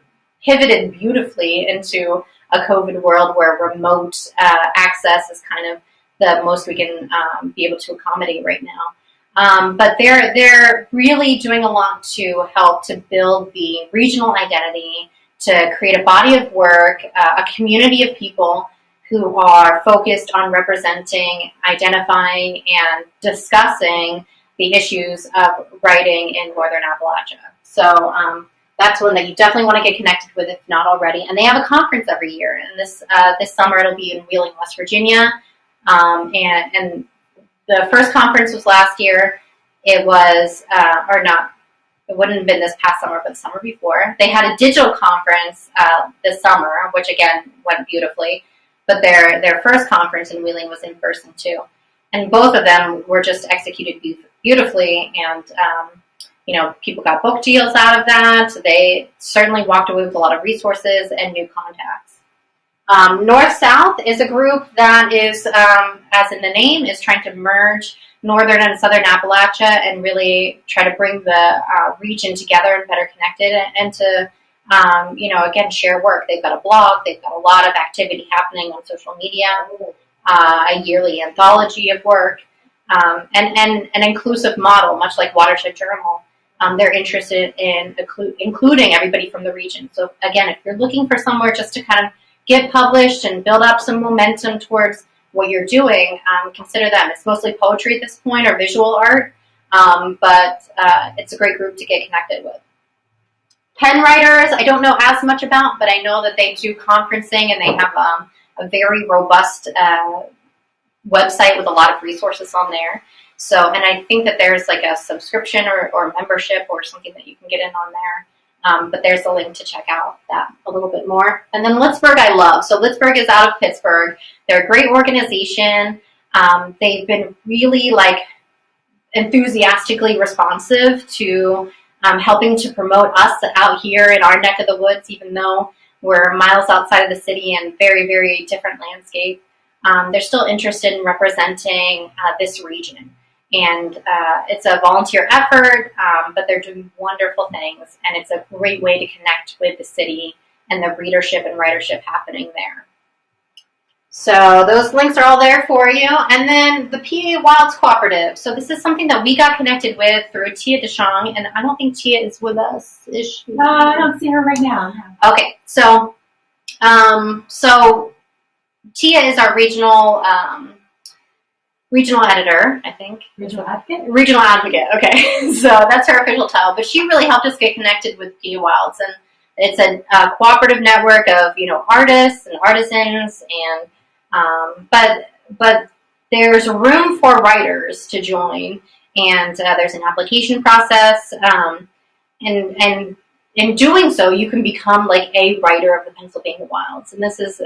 pivoted beautifully into a COVID world where remote access is kind of the most we can be able to accommodate right now. But they're really doing a lot to help to build the regional identity, to create a body of work, a community of people who are focused on representing, identifying, and discussing the issues of writing in Northern Appalachia. So that's one that you definitely want to get connected with if not already. And they have a conference every year. And this summer it'll be in Wheeling, West Virginia. And the first conference was last year. It was, it wouldn't have been this past summer, but the summer before. They had a digital conference this summer, which again went beautifully. But their first conference in Wheeling was in person too. And both of them were just executed beautifully, and people got book deals out of that. They certainly walked away with a lot of resources and new contacts. North-South is a group that is, as in the name, is trying to merge Northern and Southern Appalachia and really try to bring the region together and better connected and to, again, share work. They've got a blog. They've got a lot of activity happening on social media, a yearly anthology of work, and an inclusive model, much like Watershed Journal. They're interested in including everybody from the region. So again, if you're looking for somewhere just to kind of get published and build up some momentum towards what you're doing, consider them. It's mostly poetry at this point or visual art, but it's a great group to get connected with. Pen writers, I don't know as much about, but I know that they do conferencing and they have a very robust website with a lot of resources on there. So, and I think that there's like a subscription or membership or something that you can get in on there. But there's a link to check out that a little bit more. And then Litzberg I love. So Litzberg is out of Pittsburgh. They're a great organization. They've been really enthusiastically responsive to helping to promote us out here in our neck of the woods, even though we're miles outside of the city and very, very different landscape. They're still interested in representing this region. And it's a volunteer effort, but they're doing wonderful things, and it's a great way to connect with the city and the readership and writership happening there. So those links are all there for you. And then the PA Wilds Cooperative. So this is something that we got connected with through Tia Deschong, and I don't think Tia is with us. Is she? I don't see her right now. Okay, so Tia is our regional editor, I think. Regional advocate? Regional advocate, okay. So that's her official title. But she really helped us get connected with PA Wilds. And it's a cooperative network of, artists and artisans. And but there's room for writers to join. And there's an application process. And in doing so, you can become like a writer of the Pennsylvania Wilds. And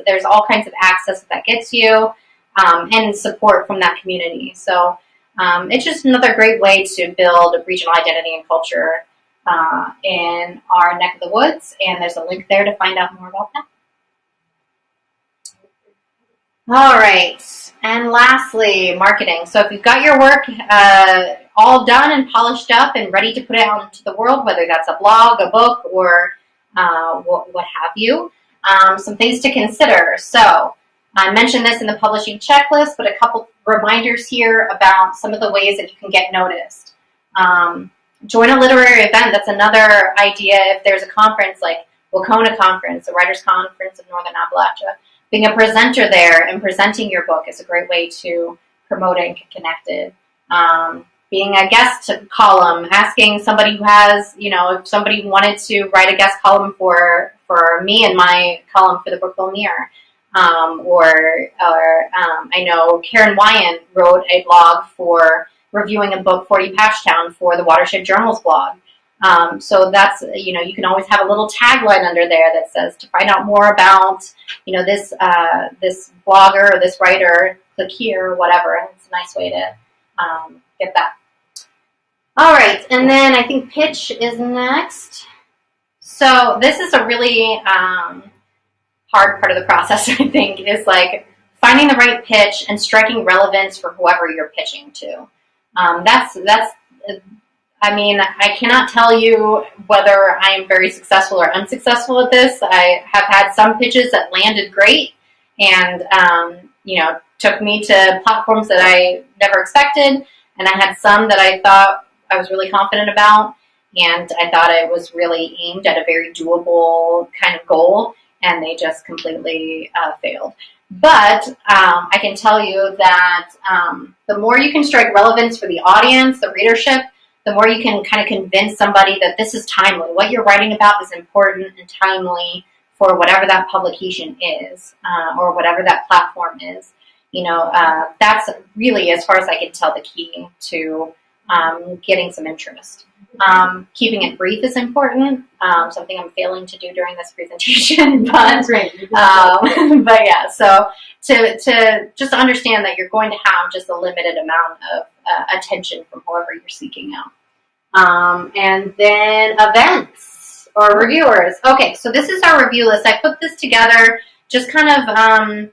there's all kinds of access that gets you. And support from that community. So it's just another great way to build regional identity and culture in our neck of the woods. And there's a link there to find out more about that. All right. And lastly, marketing. So if you've got your work all done and polished up and ready to put it out into the world, whether that's a blog, a book, or what have you, some things to consider. So I mentioned this in the publishing checklist, but a couple reminders here about some of the ways that you can get noticed. Join a literary event. That's another idea. If there's a conference like Wacona Conference, the Writers' Conference of Northern Appalachia, being a presenter there and presenting your book is a great way to promote it and get connected. Being a guest column, asking somebody who has, if somebody wanted to write a guest column for me and my column for the Brookville Mirror. I know Karen Wyant wrote a blog for reviewing a book, 40 Patchtown, for the Watershed Journal's blog. So that's, you can always have a little tagline under there that says, to find out more about, this blogger or this writer, click here or whatever. And it's a nice way to get that. All right, and then I think pitch is next. So this is a really hard part of the process, I think, is like finding the right pitch and striking relevance for whoever you're pitching to. I cannot tell you whether I am very successful or unsuccessful at this. I have had some pitches that landed great and, took me to platforms that I never expected. And I had some that I thought I was really confident about. And I thought it was really aimed at a very doable kind of goal. And they just completely failed. But I can tell you that the more you can strike relevance for the audience, the readership, the more you can kind of convince somebody that this is timely. What you're writing about is important and timely for whatever that publication is or whatever that platform is. That's really, as far as I can tell, the key to getting some interest. Keeping it brief is important. Something I'm failing to do during this presentation, but That's great. but yeah. So to just understand that you're going to have just a limited amount of attention from whoever you're seeking out, and then events or reviewers. Okay, so this is our review list. I put this together just kind of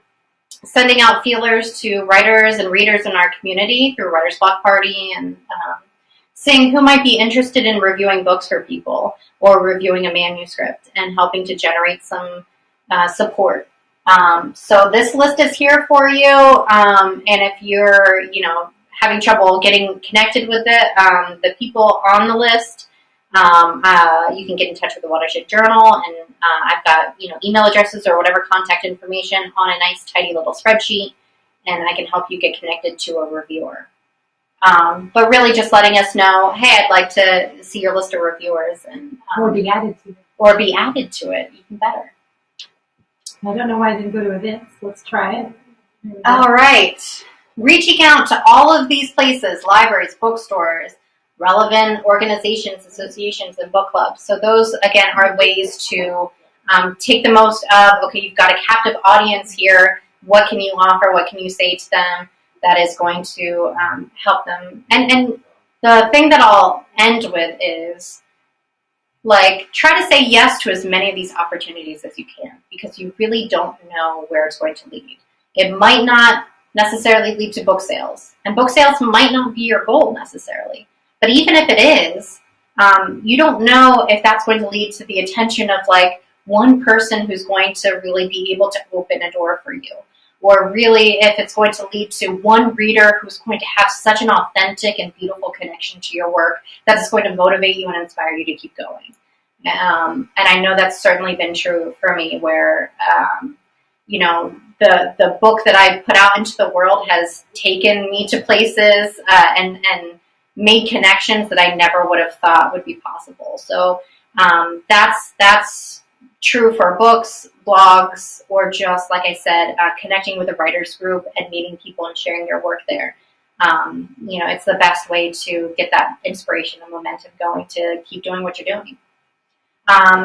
sending out feelers to writers and readers in our community through Writers Block Party and seeing who might be interested in reviewing books for people or reviewing a manuscript and helping to generate some support. So this list is here for you. And if you're, having trouble getting connected with it, the people on the list, you can get in touch with the Watershed Journal, and I've got, email addresses or whatever contact information on a nice, tidy little spreadsheet, and I can help you get connected to a reviewer. But really just letting us know, hey, I'd like to see your list of reviewers. And Or be added to it. Or be added to it, even better. I don't know why I didn't go to events. Let's try it. All right. Reaching out to all of these places, libraries, bookstores, relevant organizations, associations, and book clubs. So those, again, are ways to take the most of, okay, you've got a captive audience here. What can you offer? What can you say to them that is going to help them? And the thing that I'll end with is, try to say yes to as many of these opportunities as you can, because you really don't know where it's going to lead. It might not necessarily lead to book sales, and book sales might not be your goal necessarily. But even if it is, you don't know if that's going to lead to the attention of one person who's going to really be able to open a door for you. or really if it's going to lead to one reader who's going to have such an authentic and beautiful connection to your work that it's going to motivate you and inspire you to keep going. And I know that's certainly been true for me, where the book that I put out into the world has taken me to places and made connections that I never would have thought would be possible. So that's true for books, blogs, or just, like I said, connecting with a writers group and meeting people and sharing your work there. It's the best way to get that inspiration and momentum going to keep doing what you're doing.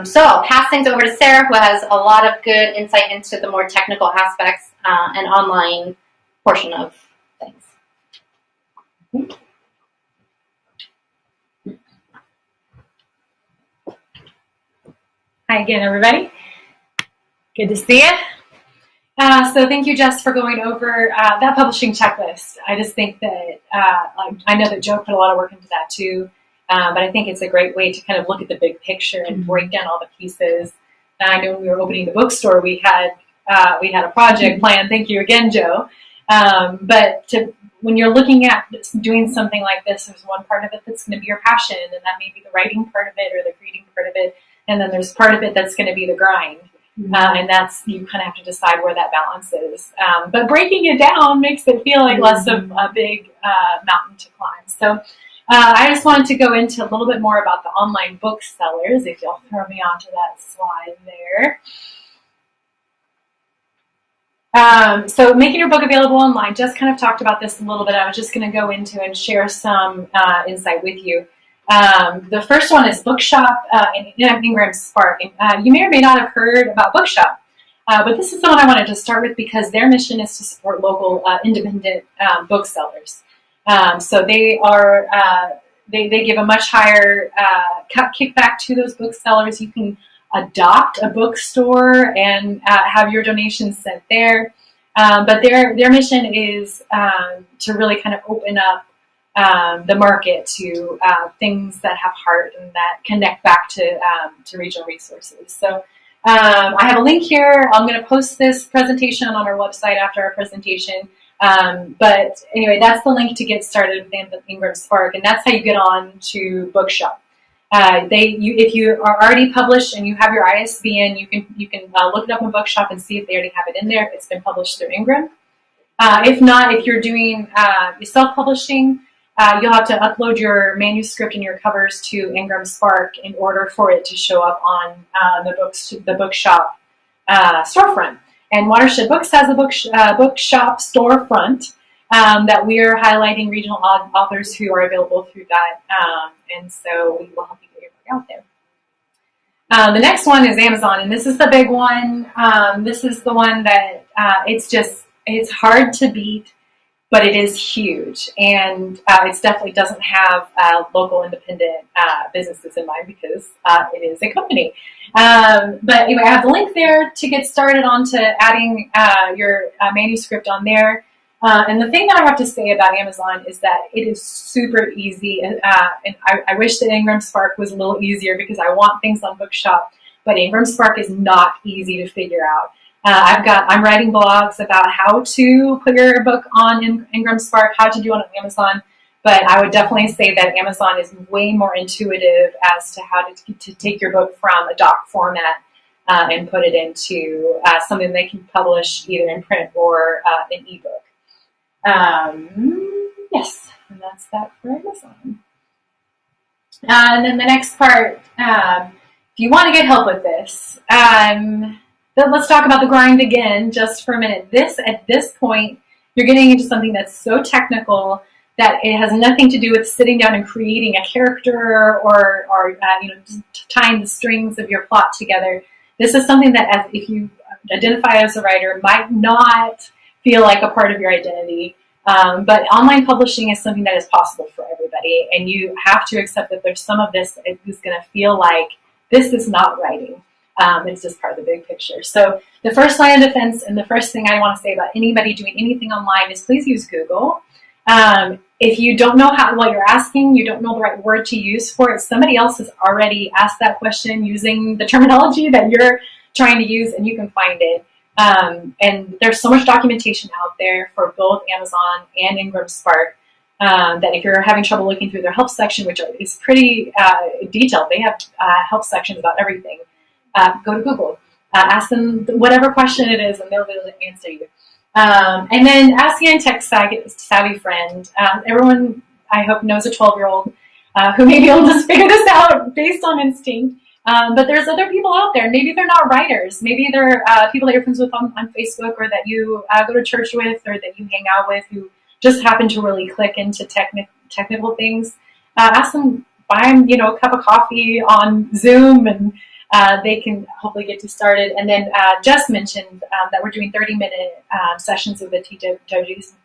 So I'll pass things over to Sarah, who has a lot of good insight into the more technical aspects and online portion of things. Hi again, everybody. Good to see you. So thank you, Jess, for going over that publishing checklist. I just think that, I know that Joe put a lot of work into that too, but I think it's a great way to kind of look at the big picture and break down all the pieces. And I know when we were opening the bookstore, we had a project plan. Thank you again, Joe. But when you're looking at doing something like this, there's one part of it that's going to be your passion, and that may be the writing part of it or the creating part of it. And then there's part of it that's going to be the grind. And that's, you kind of have to decide where that balance is. But breaking it down makes it feel like less of a big mountain to climb. So I just wanted to go into a little bit more about the online booksellers, if you'll throw me onto that slide there. So making your book available online, just kind of talked about this a little bit. I was just going to go into and share some insight with you. The first one is Bookshop in Ingram Spark. You may or may not have heard about Bookshop, but this is the one I wanted to start with because their mission is to support local independent booksellers. So they are they give a much higher kickback to those booksellers. You can adopt a bookstore and have your donations sent there, but their mission is to really kind of open up the market to things that have heart and that connect back to regional resources. So I have a link here. I'm going to post this presentation on our website after our presentation. But anyway, that's the link to get started with Ingram Spark, and that's how you get on to Bookshop. If you are already published and you have your ISBN, you can look it up in Bookshop and see if they already have it in there. It's been published through Ingram. If not, if you're doing self-publishing, you'll have to upload your manuscript and your covers to Ingram Spark in order for it to show up on the Bookshop storefront. And Watershed Books has a Bookshop storefront that we are highlighting regional authors who are available through that, and so we will help you get your book out there. The next one is Amazon, and this is the big one. This is the one that it's hard to beat, but it is huge, and it definitely doesn't have local independent businesses in mind because it is a company. But anyway, I have the link there to get started on to adding your manuscript on there. And the thing that I have to say about Amazon is that it is super easy, and I wish that Ingram Spark was a little easier because I want things on Bookshop, but Ingram Spark is not easy to figure out. I'm writing blogs about how to put your book on Ingram Spark, how to do it on Amazon, but I would definitely say that Amazon is way more intuitive as to how to take your book from a doc format and put it into something they can publish either in print or in ebook. Yes, and that's that for Amazon. And then the next part, if you want to get help with this, then let's talk about the grind again just for a minute. At this point, you're getting into something that's so technical that it has nothing to do with sitting down and creating a character or just tying the strings of your plot together. This is something that, if you identify as a writer, might not feel like a part of your identity. But online publishing is something that is possible for everybody, and you have to accept that there's some of this is going to feel like this is not writing. It's just part of the big picture. So the first line of defense and the first thing I want to say about anybody doing anything online is please use Google. If you don't know what you're asking, you don't know the right word to use for it, somebody else has already asked that question using the terminology that you're trying to use, and you can find it. And there's so much documentation out there for both Amazon and Ingram Spark that if you're having trouble looking through their help section, which is pretty detailed, they have help sections about everything. Go to Google, ask them whatever question it is, and they'll be able to answer you. And then ask your tech savvy friend. Everyone, I hope, knows a 12-year-old who may be able to figure this out based on instinct. But there's other people out there. Maybe they're not writers. Maybe they're people that you're friends with on Facebook, or that you go to church with, or that you hang out with, who just happen to really click into technical things. Ask them, buy them, a cup of coffee on Zoom, and they can hopefully get you started. And then Jess mentioned that we're doing 30-minute sessions with the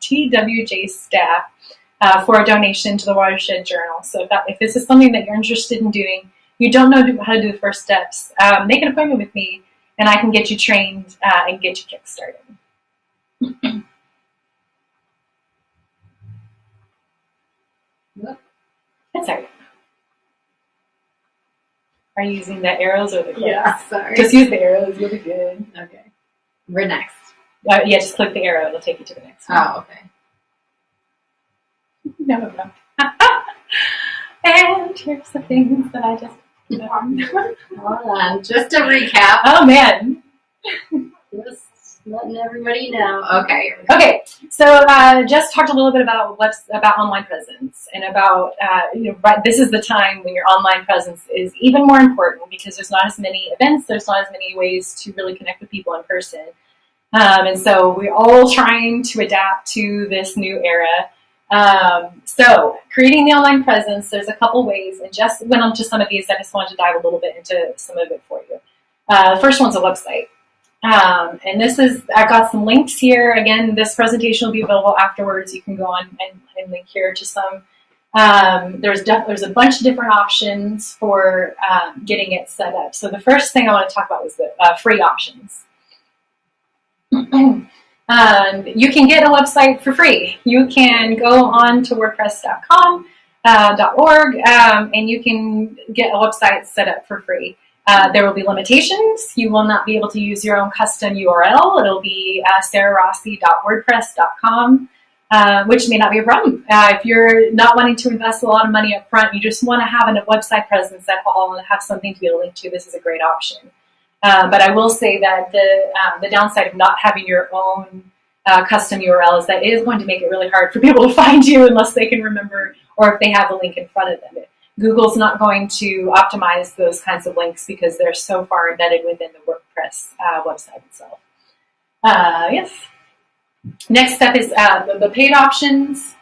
TWJ staff for a donation to the Watershed Journal. So if this is something that you're interested in doing, you don't know how to do the first steps, make an appointment with me, and I can get you trained and get you kick-started. That's all right. Are you using the arrows or the clicks? Yeah, sorry. Just use the arrows. You'll be good. Okay. We're next. Yeah, just click the arrow. It'll take you to the next one. Oh, okay. No. And here's the things that I just... Hold on. Just to recap. Oh, man. Just letting everybody know. Okay. Okay, so Jess talked a little bit about online presence, and about this is the time when your online presence is even more important, because there's not as many events, there's not as many ways to really connect with people in person, and so we're all trying to adapt to this new era. So creating the online presence, there's a couple ways, and Jess went on to some of these. I just wanted to dive a little bit into some of it for you. The first one's a website. And I've got some links here. Again, this presentation will be available afterwards. You can go on and link here to some. There's a bunch of different options for getting it set up. So the first thing I want to talk about was the free options. You can get a website for free. You can go on to WordPress.com, .org, and you can get a website set up for free. There will be limitations. You will not be able to use your own custom URL. It'll be sararossi.wordpress.com, which may not be a problem. If you're not wanting to invest a lot of money up front, you just want to have a website presence at all and have something to be able to link to, this is a great option. But I will say that the downside of not having your own custom URL is that it is going to make it really hard for people to find you unless they can remember, or if they have the link in front of them. Google's not going to optimize those kinds of links because they're so far embedded within the WordPress website itself. Yes. Next step is the paid options.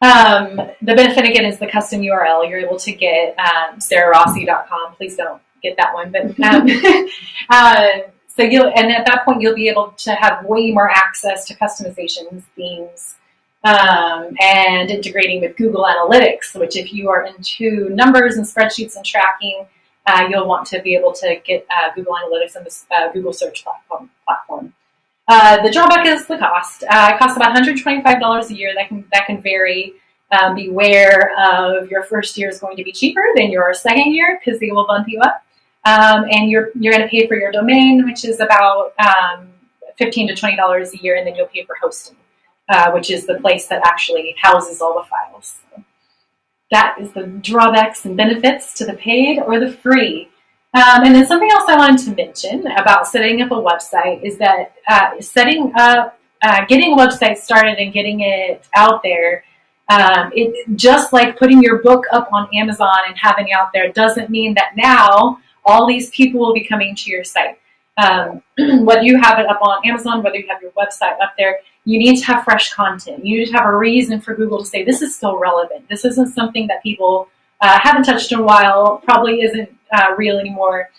The benefit, again, is the custom URL. You're able to get sararossi.com. Please don't get that one. But and at that point, you'll be able to have way more access to customizations, themes, and integrating with Google Analytics, which if you are into numbers and spreadsheets and tracking, you'll want to be able to get Google Analytics and this Google search platform. The drawback is the cost. It costs about $125 a year. That can vary. Beware of your first year is going to be cheaper than your second year, because they will bump you up. And you're going to pay for your domain, which is about $15 to $20 a year, and then you'll pay for hosting, which is the place that actually houses all the files. So that is the drawbacks and benefits to the paid or the free. And then something else I wanted to mention about setting up a website is that getting a website started and getting it out there, it just like putting your book up on Amazon and having it out there doesn't mean that now all these people will be coming to your site. Whether you have it up on Amazon, whether you have your website up there, you need to have fresh content. You need to have a reason for Google to say, this is still relevant. This isn't something that people haven't touched in a while, probably isn't real anymore.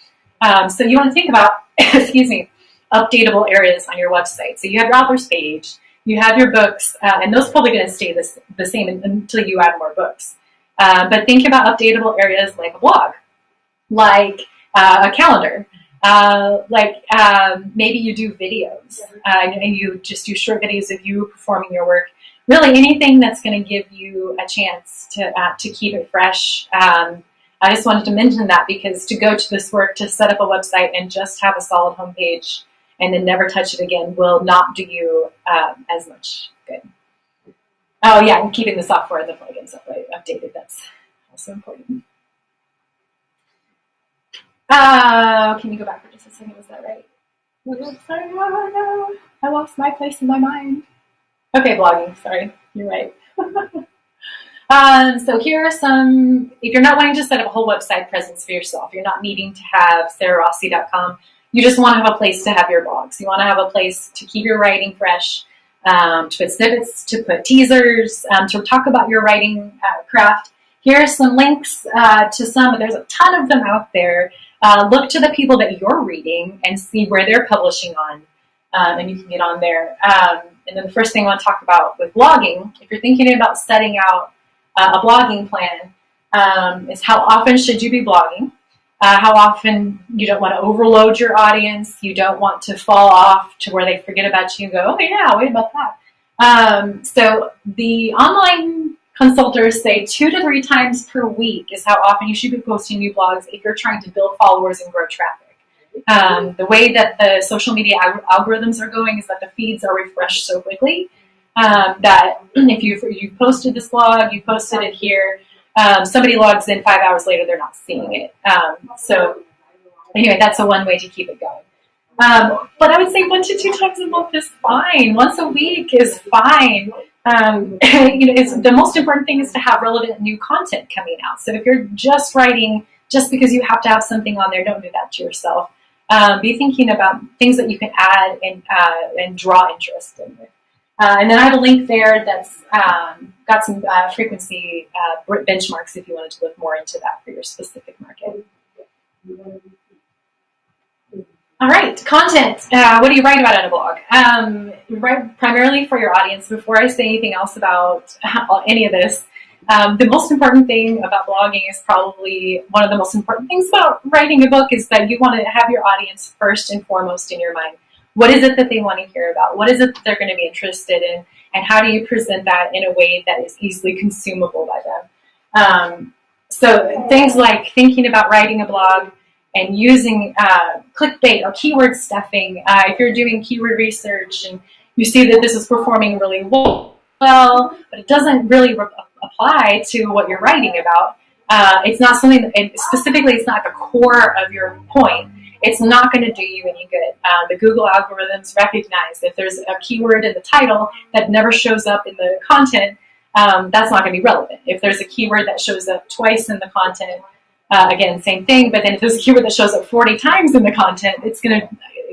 So you want to think about, excuse me, updatable areas on your website. So you have your authors page, you have your books, and those are probably going to stay the same until you add more books. But think about updatable areas like a blog, like a calendar, maybe you do videos, and you just do short videos of you performing your work. Really anything that's going to give you a chance to keep it fresh. I just wanted to mention that because to go to this work, to set up a website and just have a solid homepage and then never touch it again will not do you as much good. Oh yeah, and keeping the software and the plugins updated, that's also important. Can you go back for just a second? Was that right? Sorry, no. I lost my place in my mind. Okay, blogging, sorry, you're right. So here are some, if you're not wanting to set up a whole website presence for yourself, you're not needing to have sararossi.com, you just want to have a place to have your blogs. You want to have a place to keep your writing fresh, to put snippets, to put teasers, to talk about your writing craft. Here are some links to some, there's a ton of them out there. Look to the people that you're reading and see where they're publishing on, and you can get on there. And then the first thing I want to talk about with blogging, if you're thinking about setting out a blogging plan, is how often should you be blogging? How often you don't want to overload your audience. You don't want to fall off to where they forget about you and go, oh yeah, wait about that. So the online consultants say 2 to 3 times per week is how often you should be posting new blogs if you're trying to build followers and grow traffic. The way that the social media algorithms are going is that the feeds are refreshed so quickly that if you posted this blog, you posted it here, somebody logs in 5 hours later, they're not seeing it. So anyway, that's one way to keep it going. But I would say 1 to 2 times a month is fine. Once a week is fine. It's, the most important thing is to have relevant new content coming out. So if you're just writing just because you have to have something on there, don't do that to yourself. Be thinking about things that you can add and draw interest in. And then I have a link there that's got some frequency benchmarks if you wanted to look more into that for your specific market. All right, content. What do you write about in a blog? You write primarily for your audience. Before I say anything else about any of this, the most important thing about blogging is probably one of the most important things about writing a book is that you want to have your audience first and foremost in your mind. What is it that they want to hear about? What is it that they're going to be interested in? And how do you present that in a way that is easily consumable by them? So things like thinking about writing a blog and using clickbait or keyword stuffing. If you're doing keyword research and you see that this is performing really well, but it doesn't really apply to what you're writing about, it's not something, specifically it's not the core of your point, it's not going to do you any good. The Google algorithms recognize if there's a keyword in the title that never shows up in the content, that's not going to be relevant. If there's a keyword that shows up twice in the content, again, same thing, but then if there's a keyword that shows up 40 times in the content, it's going to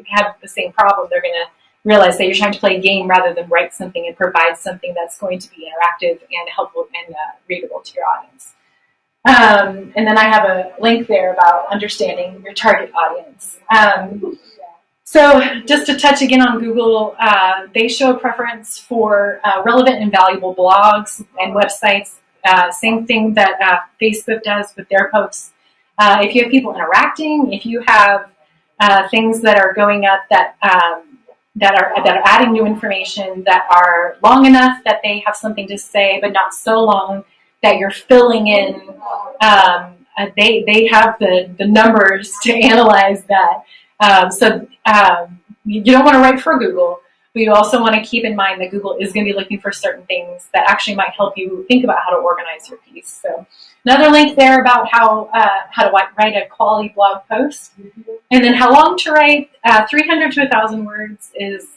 have the same problem. They're going to realize that you're trying to play a game rather than write something and provide something that's going to be interactive and helpful and readable to your audience. And then I have a link there about understanding your target audience. So just to touch again on Google, they show a preference for relevant and valuable blogs and websites. Same thing that Facebook does with their posts. If you have people interacting, if you have things that are going up that are adding new information, that are long enough that they have something to say, but not so long that you're filling in, they have the numbers to analyze that. So you don't want to write for Google, but you also want to keep in mind that Google is going to be looking for certain things that actually might help you think about how to organize your piece. So another link there about how to write a quality blog post, and then how long to write. 300 to 1,000 words is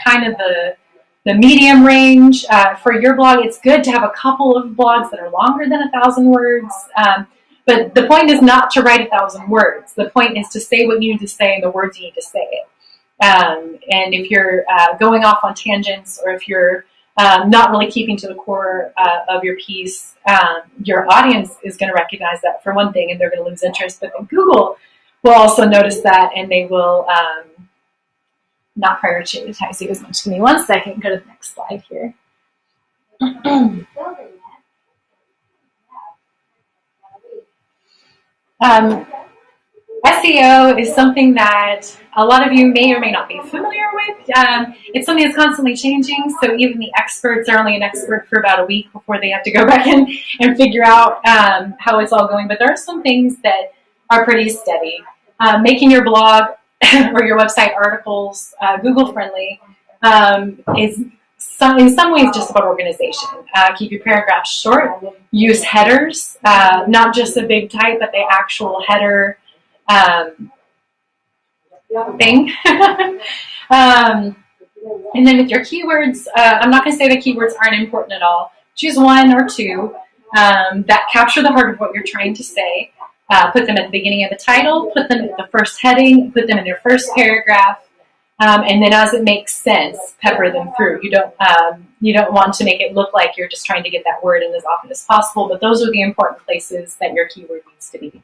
kind of the medium range. For your blog, it's good to have a couple of blogs that are longer than 1,000 words. But the point is not to write 1,000 words. The point is to say what you need to say and the words you need to say it. And if you're going off on tangents, or if you're not really keeping to the core of your piece, your audience is going to recognize that for one thing, and they're going to lose interest. But then Google will also notice that, and they will not prioritize you as much. Give me 1 second. Go to the next slide here. SEO is something that a lot of you may or may not be familiar with. It's something that's constantly changing, so even the experts are only an expert for about a week before they have to go back in and figure out how it's all going. But there are some things that are pretty steady. Making your blog or your website articles Google friendly is in some ways just about organization. Keep your paragraphs short. Use headers, not just a big type, but the actual header thing. And then with your keywords, I'm not going to say the keywords aren't important at all. Choose one or two that capture the heart of what you're trying to say. Put them at the beginning of the title, put them at the first heading, put them in your first paragraph, and then as it makes sense, pepper them through. You don't want to make it look like you're just trying to get that word in as often as possible, but those are the important places that your keyword needs to be.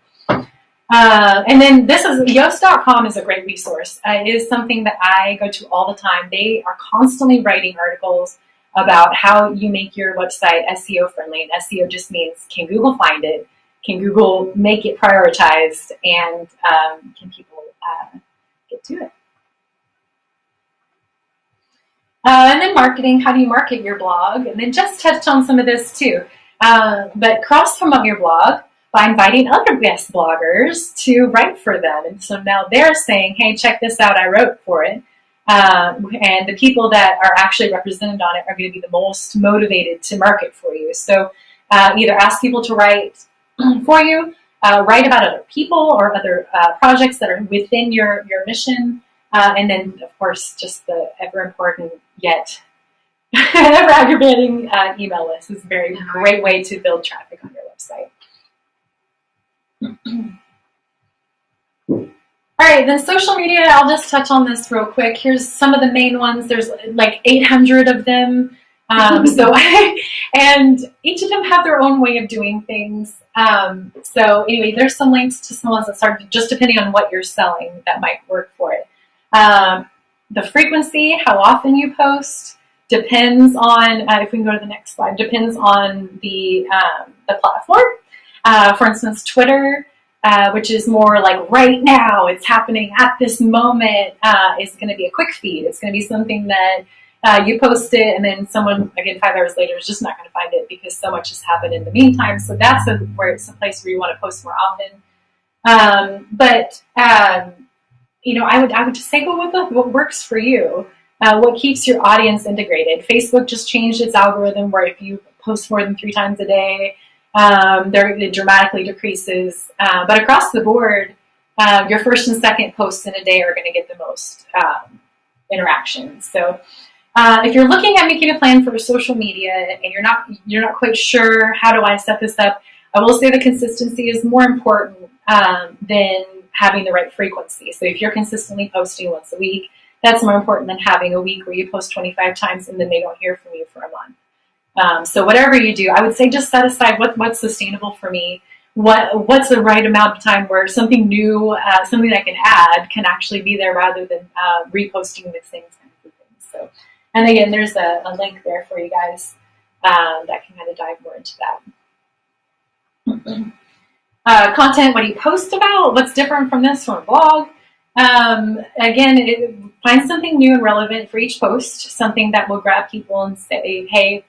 And then Yoast.com is a great resource. It is something that I go to all the time. They are constantly writing articles about how you make your website SEO friendly. And SEO just means, can Google find it? Can Google make it prioritized? And can people get to it? And then marketing. How do you market your blog? And then just touched on some of this too. But cross-promote your blog by inviting other guest bloggers to write for them. And so now they're saying, hey, check this out, I wrote for it. And the people that are actually represented on it are going to be the most motivated to market for you. So either ask people to write for you, write about other people or other projects that are within your mission. And then, of course, just the ever important yet ever aggravating email list is a very great way to build traffic on your website. All right, then social media, I'll just touch on this real quick. Here's some of the main ones. There's like 800 of them. And each of them have their own way of doing things. So anyway, there's some links to some ones that start just depending on what you're selling that might work for it. The frequency, how often you post, depends on, if we can go to the next slide, depends on the platform. For instance, Twitter, which is more like right now, it's happening at this moment, is going to be a quick feed. It's going to be something that you post it and then someone, again, 5 hours later is just not going to find it because so much has happened in the meantime. So that's where it's a place where you want to post more often. I would just say go with what works for you. What keeps your audience integrated. Facebook just changed its algorithm where if you post more than 3 times a day, it dramatically decreases. But across the board, your first and second posts in a day are going to get the most interactions. So if you're looking at making a plan for social media and you're not quite sure how do I set this up, I will say the consistency is more important than having the right frequency. So if you're consistently posting once a week, that's more important than having a week where you post 25 times and then they don't hear from you for a month. So whatever you do, I would say just set aside what's sustainable for me. What's the right amount of time where something new, something I can add can actually be there rather than reposting the same kind of things. So, and again, there's a link there for you guys that can kind of dive more into that. Content, what do you post about? What's different from this from a blog? Again, find something new and relevant for each post, something that will grab people and say, hey,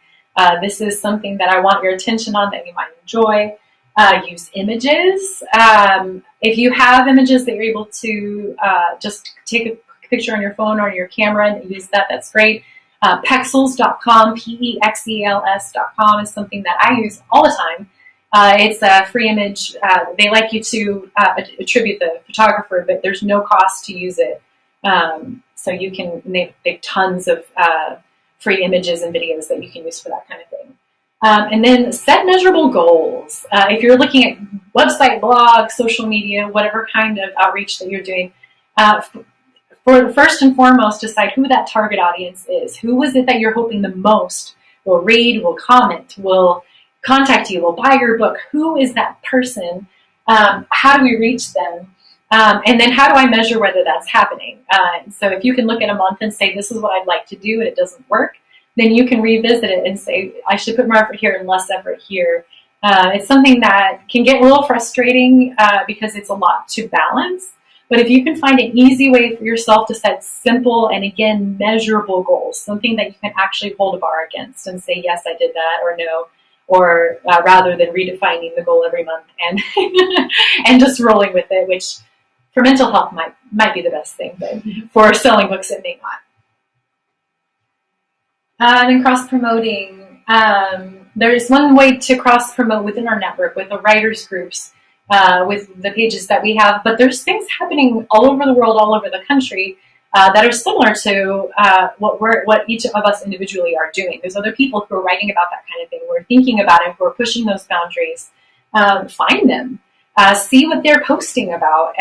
this is something that I want your attention on that you might enjoy. Use images. If you have images that you're able to just take a picture on your phone or your camera and use that, that's great. Pexels.com, Pexels.com is something that I use all the time. It's a free image. They like you to attribute the photographer, but there's no cost to use it. So you can, they have tons of free images and videos that you can use for that kind of thing. And then set measurable goals. If you're looking at website, blog, social media, whatever kind of outreach that you're doing, for first and foremost, decide who that target audience is. Who is it that you're hoping the most will read, will comment, will contact you, will buy your book? Who is that person? How do we reach them? And then how do I measure whether that's happening? So if you can look at a month and say, this is what I'd like to do and it doesn't work, then you can revisit it and say, I should put more effort here and less effort here. It's something that can get a little frustrating because it's a lot to balance. But if you can find an easy way for yourself to set simple and, again, measurable goals, something that you can actually hold a bar against and say, yes, I did that, or no, or rather than redefining the goal every month and and just rolling with it, which for mental health might be the best thing, but for selling books it may not. And then cross-promoting. There's one way to cross-promote within our network with the writers groups, with the pages that we have, but there's things happening all over the world, all over the country, that are similar to what each of us individually are doing. There's other people who are writing about that kind of thing, who are thinking about it, who are pushing those boundaries. Find them. See what they're posting about.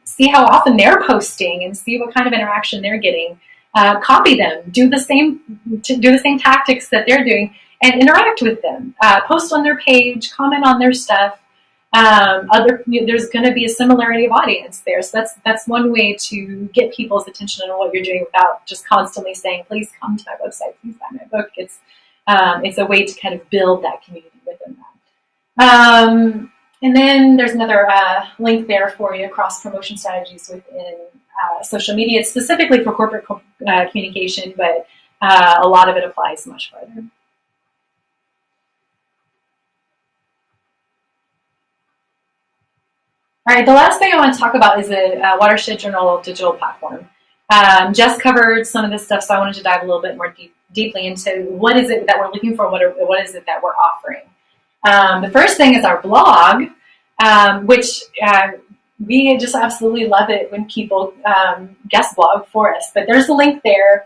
See how often they're posting, and see what kind of interaction they're getting. Copy them. Do the same tactics that they're doing, and interact with them. Post on their page. Comment on their stuff. There's going to be a similarity of audience there. So that's one way to get people's attention on what you're doing without just constantly saying, please come to my website, please buy my book. It's a way to kind of build that community within that. And then there's another link there for you, cross-promotion strategies within social media. It's specifically for corporate communication, but a lot of it applies much further. All right, the last thing I want to talk about is the Watershed Journal digital platform. Jess covered some of this stuff, so I wanted to dive a little bit more deeply into what is it that we're looking for, what is it that we're offering. The first thing is our blog, which we just absolutely love it when people guest blog for us. But there's a link there.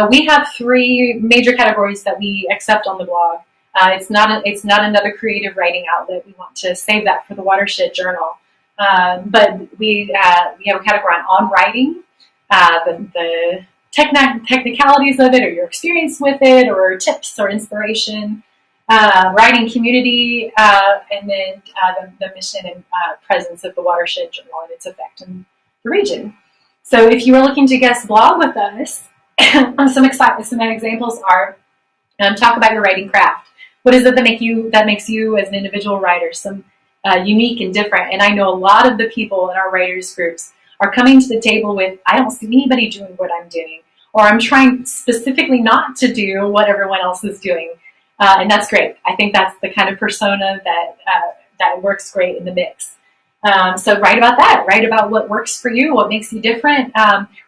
We have 3 major categories that we accept on the blog. It's not another creative writing outlet. We want to save that for the Watershed Journal. But we have a category on writing, the technicalities of it, or your experience with it, or tips or inspiration, writing community, and then the mission and presence of the Watershed Journal and its effect in the region. So if you are looking to guest blog with us, some examples are talk about your writing craft. What is it that makes you as an individual writer some unique and different? And I know a lot of the people in our writers groups are coming to the table with, I don't see anybody doing what I'm doing, or I'm trying specifically not to do what everyone else is doing. And that's great. I think that's the kind of persona that works great in the mix. So write about that. Write about what works for you, what makes you different.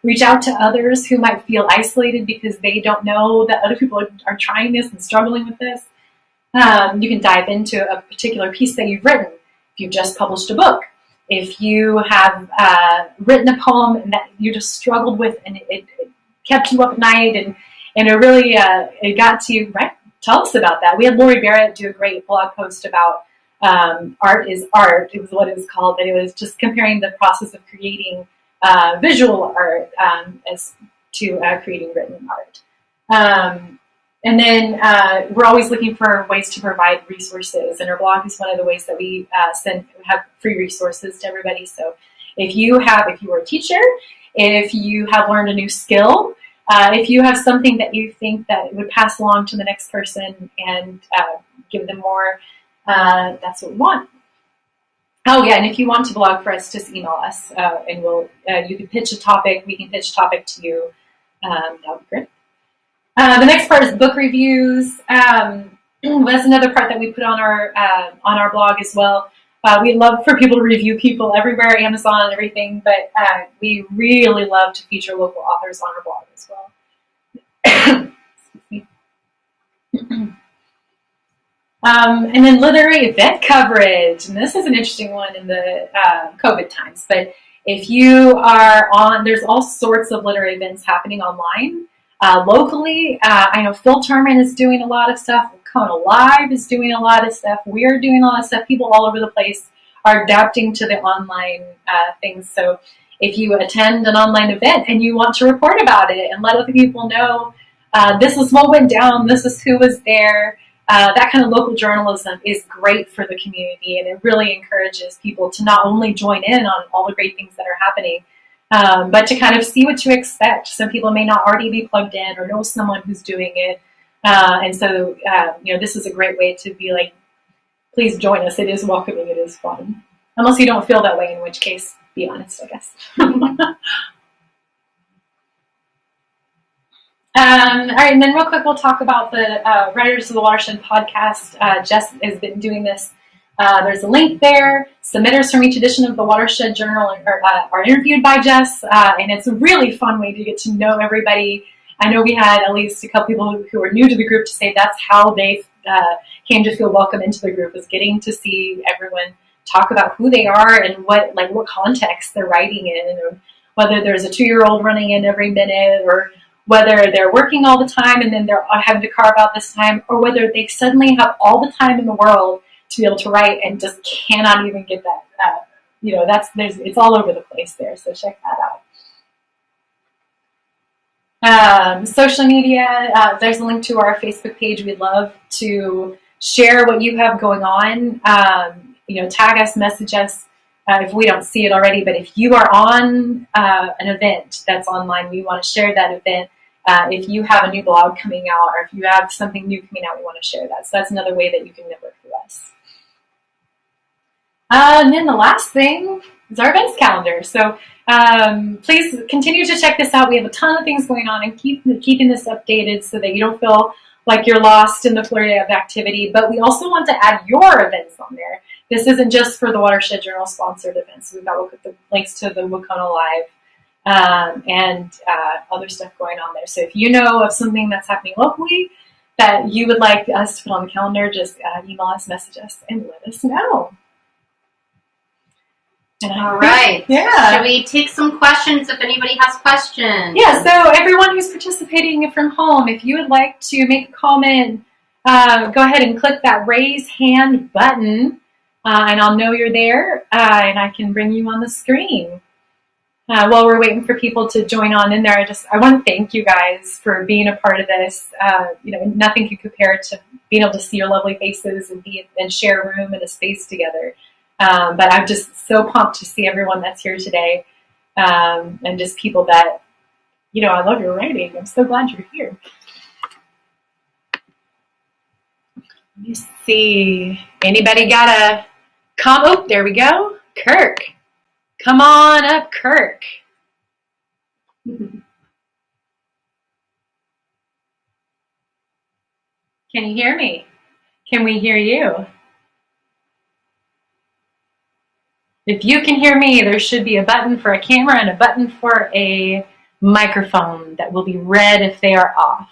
Reach out to others who might feel isolated because they don't know that other people are trying this and struggling with this. You can dive into a particular piece that you've written. If you've just published a book, if you have written a poem that you just struggled with and it kept you up at night and it really it got to you, right? Tell us about that. We had Lori Barrett do a great blog post about art is art. It was what it was called, but it was just comparing the process of creating visual art as to creating written art. And then we're always looking for ways to provide resources, and our blog is one of the ways that we have free resources to everybody. So if you are a teacher, if you have learned a new skill, if you have something that you think that would pass along to the next person and give them more, that's what we want. Oh yeah, and if you want to blog for us, just email us, and you can pitch a topic. We can pitch a topic to you. That would be great. The next part is book reviews. That's another part that we put on our blog as well. We love for people to review people everywhere, Amazon and everything, but we really love to feature local authors on our blog as well. And then literary event coverage. And this is an interesting one in the COVID times, but if you are there's all sorts of literary events happening online. Locally, I know Phil Turman is doing a lot of stuff. Kona Live is doing a lot of stuff. We're doing a lot of stuff. People all over the place are adapting to the online things. So if you attend an online event and you want to report about it and let other people know this is what went down, this is who was there, that kind of local journalism is great for the community, and it really encourages people to not only join in on all the great things that are happening, but to kind of see what to expect. Some people may not already be plugged in or know someone who's doing it. And so, this is a great way to be like, please join us. It is welcoming. It is fun. Unless you don't feel that way, in which case, be honest, I guess. All right, and then real quick, we'll talk about the Writers of the Watershed podcast. Jess has been doing this There's a link there. Submitters from each edition of the Watershed Journal are interviewed by Jess, and it's a really fun way to get to know everybody. I know we had at least a couple people who were new to the group to say that's how they came to feel welcome into the group, was getting to see everyone talk about who they are and what context they're writing in, or whether there's a 2-year-old running in every minute, or whether they're working all the time and then they're having to carve out this time, or whether they suddenly have all the time in the world to be able to write and just cannot even get that. It's all over the place there, so check that out. Social media, there's a link to our Facebook page. We'd love to share what you have going on. Tag us, message us if we don't see it already. But if you are on an event that's online, we want to share that event. If you have a new blog coming out, or if you have something new coming out, we want to share that. So that's another way that you can network with us. And then the last thing is our events calendar. So please continue to check this out. We have a ton of things going on, and keeping this updated so that you don't feel like you're lost in the flurry of activity. But we also want to add your events on there. This isn't just for the Watershed Journal sponsored events. We've got the links to the Wacona Live and other stuff going on there. So if you know of something that's happening locally that you would like us to put on the calendar, just email us, message us, and let us know. All right. Yeah. Should we take some questions if anybody has questions? Yeah, so everyone who's participating from home, if you would like to make a comment, go ahead and click that raise hand button, and I'll know you're there, and I can bring you on the screen. While we're waiting for people to join on in there, I want to thank you guys for being a part of this. Nothing can compare to being able to see your lovely faces and share a room and a space together. But I'm just so pumped to see everyone that's here today, and just people that, I love your writing. I'm so glad you're here. Let me see. Anybody got a comment? Oh, there we go. Kirk. Come on up, Kirk. Can you hear me? Can we hear you? If you can hear me, there should be a button for a camera and a button for a microphone that will be red if they are off.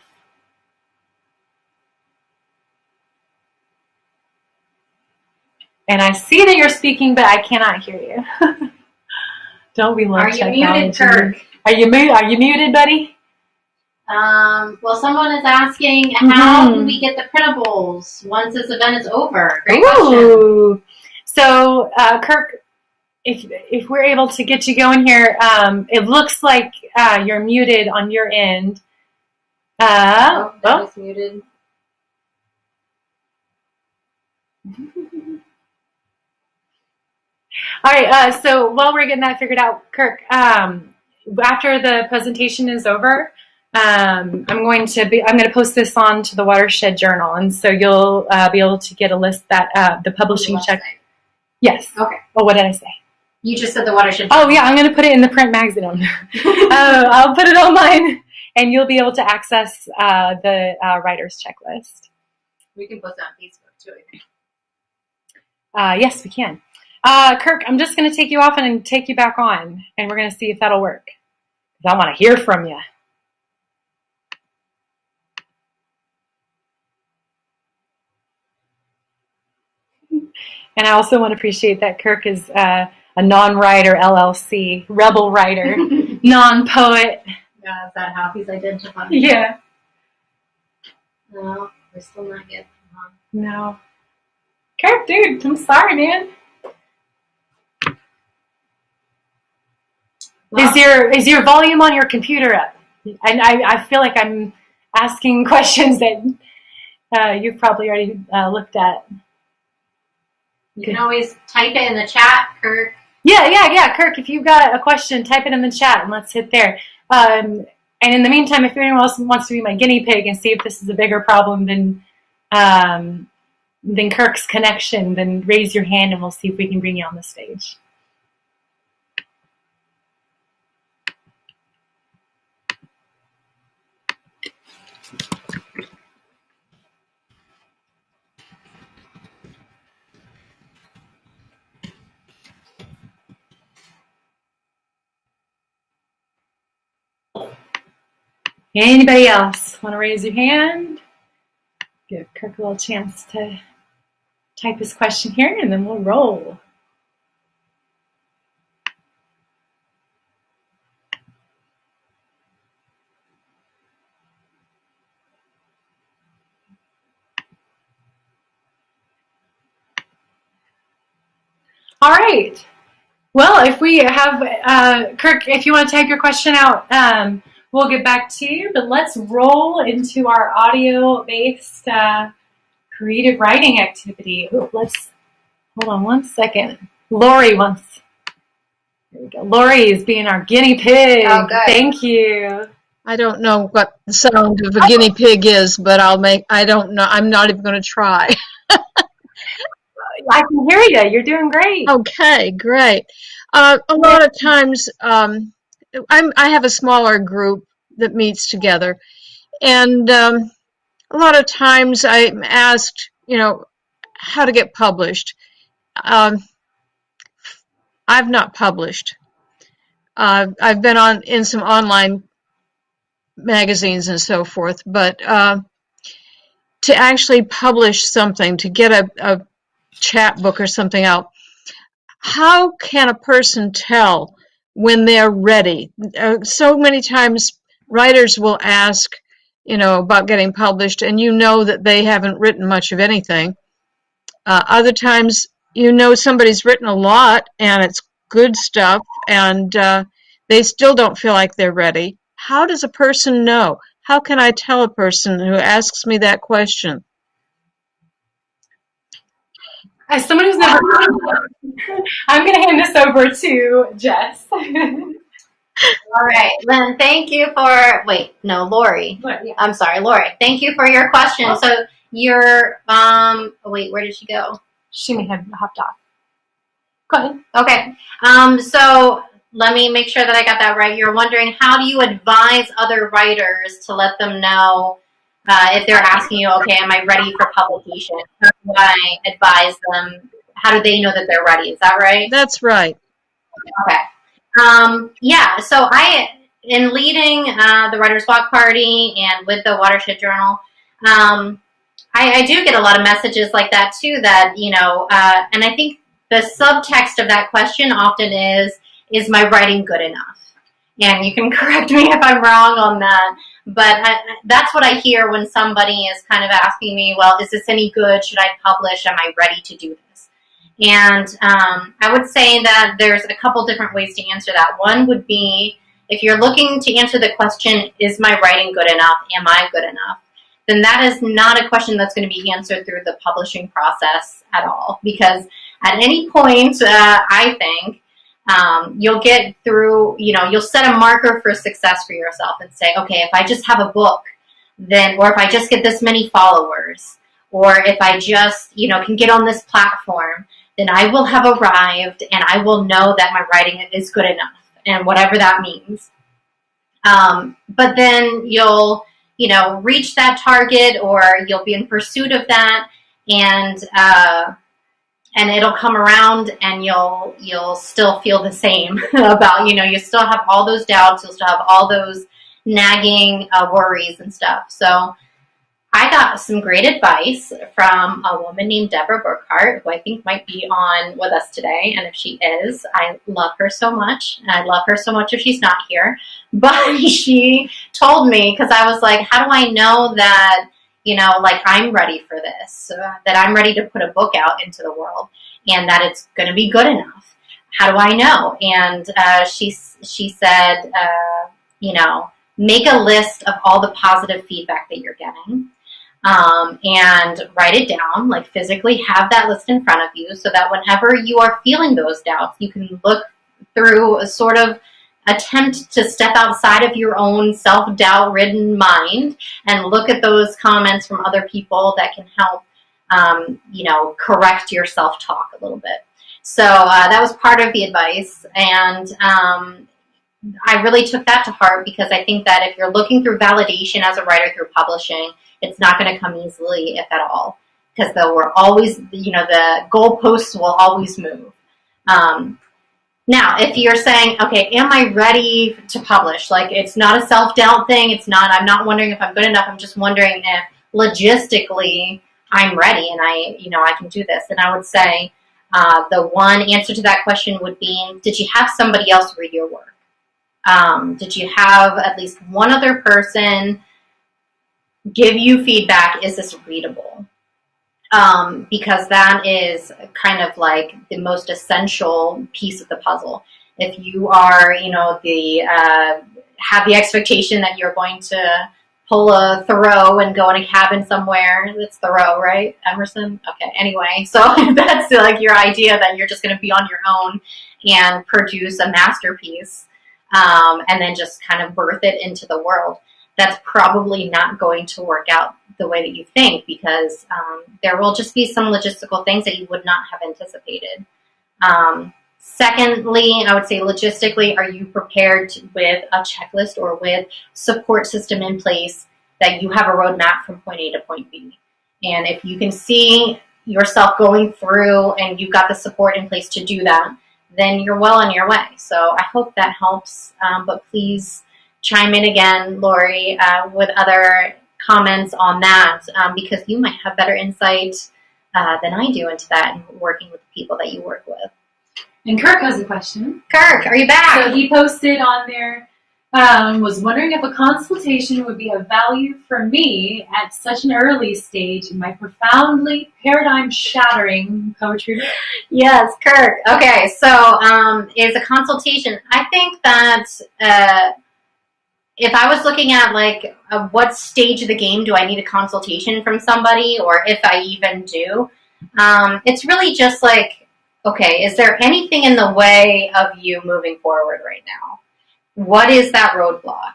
And I see that you're speaking, but I cannot hear you. Don't we love technology? Are you muted, Kirk? Are you muted, buddy? Well, someone is asking, how can we get the printables once this event is over? Great question. So, Kirk, if we're able to get you going here, it looks like you're muted on your end. That was muted. All right, so while we're getting that figured out, Kirk, after the presentation is over, I'm going to post this on to the Watershed Journal, and so you'll be able to get a list that the publishing check. Yes. Okay. Oh, what did I say? You just said the Watershed Journal. Oh yeah, I'm going to put it in the print magazine. I'll put it online, and you'll be able to access the writer's checklist. We can post that on Facebook too, I think. Yes, we can. Kirk, I'm just going to take you off and take you back on, and we're going to see if that'll work. Because I want to hear from you. And I also want to appreciate that Kirk is a non-writer LLC, rebel writer, non-poet. Yeah, is that how he's identified? Yeah. No, we're still not yet. No. Kirk, dude, I'm sorry, man. Well, is your volume on your computer up? And I feel like I'm asking questions that you've probably already looked at. You can always type it in the chat, Kirk. Yeah, Kirk, if you've got a question, type it in the chat and let's hit there. And in the meantime, if anyone else wants to be my guinea pig and see if this is a bigger problem than Kirk's connection, then raise your hand and we'll see if we can bring you on the stage. Anybody else want to raise your hand? Give Kirk a little chance to type his question here, and then we'll roll. All right. Well, if we have, Kirk, if you want to type your question out, we'll get back to you. But let's roll into our audio-based creative writing activity. Ooh, let's hold on one second. Lori wants. Here we go. Lori is being our guinea pig. Oh, good. Thank you. I don't know what the sound of a guinea pig is, but I don't know. I'm not even going to try. I can hear you. You're doing great. Okay, great. A lot of times, I have a smaller group that meets together, and a lot of times I'm asked, how to get published. I've not published. I've been in some online magazines and so forth, but to actually publish something, to get a chapbook or something out, how can a person tell when they're ready? So many times writers will ask, about getting published, and that they haven't written much of anything. Other times, somebody's written a lot and it's good stuff, and they still don't feel like they're ready. How does a person know? How can I tell a person who asks me that question? As someone who's never, I'm going to hand this over to Jess. All right, Lynn, thank you for, Lori. Yeah. I'm sorry, Lori. Thank you for your question. So you're, where did she go? She may have hopped off. Go ahead. Okay, so let me make sure that I got that right. You're wondering, how do you advise other writers to let them know if they're asking you, okay, am I ready for publication? How do I advise them? How do they know that they're ready? Is that right? That's right. Okay. So in leading the Writers Block Party and with the Watershed Journal, I do get a lot of messages like that too, that, and I think the subtext of that question often is my writing good enough? And you can correct me if I'm wrong on that, but that's what I hear when somebody is kind of asking me, well, is this any good? Should I publish? Am I ready to do this? And I would say that there's a couple different ways to answer that. One would be, if you're looking to answer the question, is my writing good enough? Am I good enough? Then that is not a question that's going to be answered through the publishing process at all. Because at any point, I think, you'll get through, you'll set a marker for success for yourself and say, okay, if I just have a book, then, or if I just get this many followers, or if I just, can get on this platform, then I will have arrived and I will know that my writing is good enough, and whatever that means. But then you'll, reach that target, or you'll be in pursuit of that, and it'll come around, and you'll still feel the same about, you still have all those doubts, you'll still have all those nagging worries and stuff. So I got some great advice from a woman named Deborah Burkhart, who I think might be on with us today. And if she is, I love her so much. And I'd love her so much if she's not here. But she told me, because I was like, how do I know that, I'm ready for this, that I'm ready to put a book out into the world, and that it's going to be good enough? How do I know? And she said, make a list of all the positive feedback that you're getting. And write it down, like physically have that list in front of you, so that whenever you are feeling those doubts, you can look through a sort of attempt to step outside of your own self-doubt ridden mind and look at those comments from other people that can help, correct your self-talk a little bit. So that was part of the advice. And I really took that to heart, because I think that if you're looking through validation as a writer through publishing, it's not going to come easily, if at all, because the goalposts will always move. Now, if you're saying, okay, am I ready to publish? Like, it's not a self-doubt thing. I'm not wondering if I'm good enough. I'm just wondering if logistically I'm ready and I can do this. And I would say the one answer to that question would be, did you have somebody else read your work? Did you have at least one other person give you feedback? Is this readable? Because that is kind of like the most essential piece of the puzzle. If you are, have the expectation that you're going to pull a Thoreau and go in a cabin somewhere. It's Thoreau, right? Emerson? Okay, anyway. So that's like your idea that you're just going to be on your own and produce a masterpiece and then just kind of birth it into the world. That's probably not going to work out the way that you think, because there will just be some logistical things that you would not have anticipated. Secondly, I would say logistically, are you prepared with a checklist or with support system in place that you have a roadmap from point A to point B? And if you can see yourself going through and you've got the support in place to do that, then you're well on your way. So I hope that helps, but please chime in again, Lori, with other comments on that, because you might have better insight than I do into that and working with the people that you work with. And Kirk has a question. Kirk, are you back? So he posted on there, was wondering if a consultation would be of value for me at such an early stage in my profoundly paradigm-shattering poetry. Yes, Kirk. Okay, so is a consultation. I think that if I was looking at like what stage of the game do I need a consultation from somebody, or if I even do, it's really just like, okay, is there anything in the way of you moving forward right now? What is that roadblock?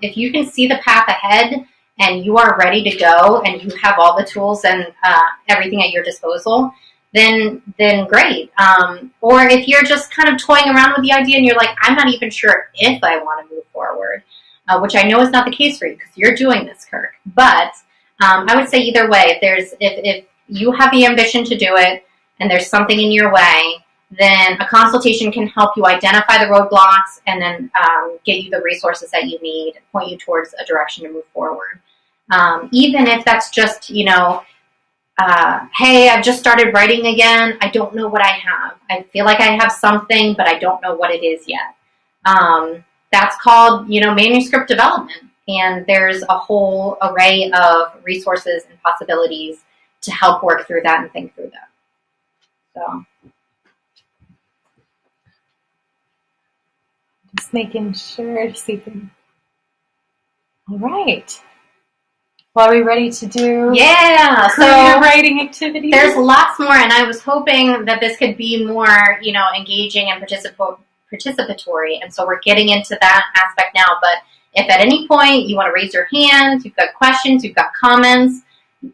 If you can see the path ahead and you are ready to go and you have all the tools and everything at your disposal, then great. Or if you're just kind of toying around with the idea and you're like, I'm not even sure if I want to move forward, which I know is not the case for you because you're doing this, Kirk. But I would say either way, if you have the ambition to do it and there's something in your way, then a consultation can help you identify the roadblocks and then get you the resources that you need, point you towards a direction to move forward. Even if that's just, hey, I've just started writing again. I don't know what I have. I feel like I have something, but I don't know what it is yet. That's called, manuscript development. And there's a whole array of resources and possibilities to help work through that and think through that. So. Just making sure to see them. All right. Well, are we ready to do creative writing activities? There's lots more, and I was hoping that this could be more, engaging and participatory, and so we're getting into that aspect now. But if at any point you want to raise your hand, you've got questions, you've got comments,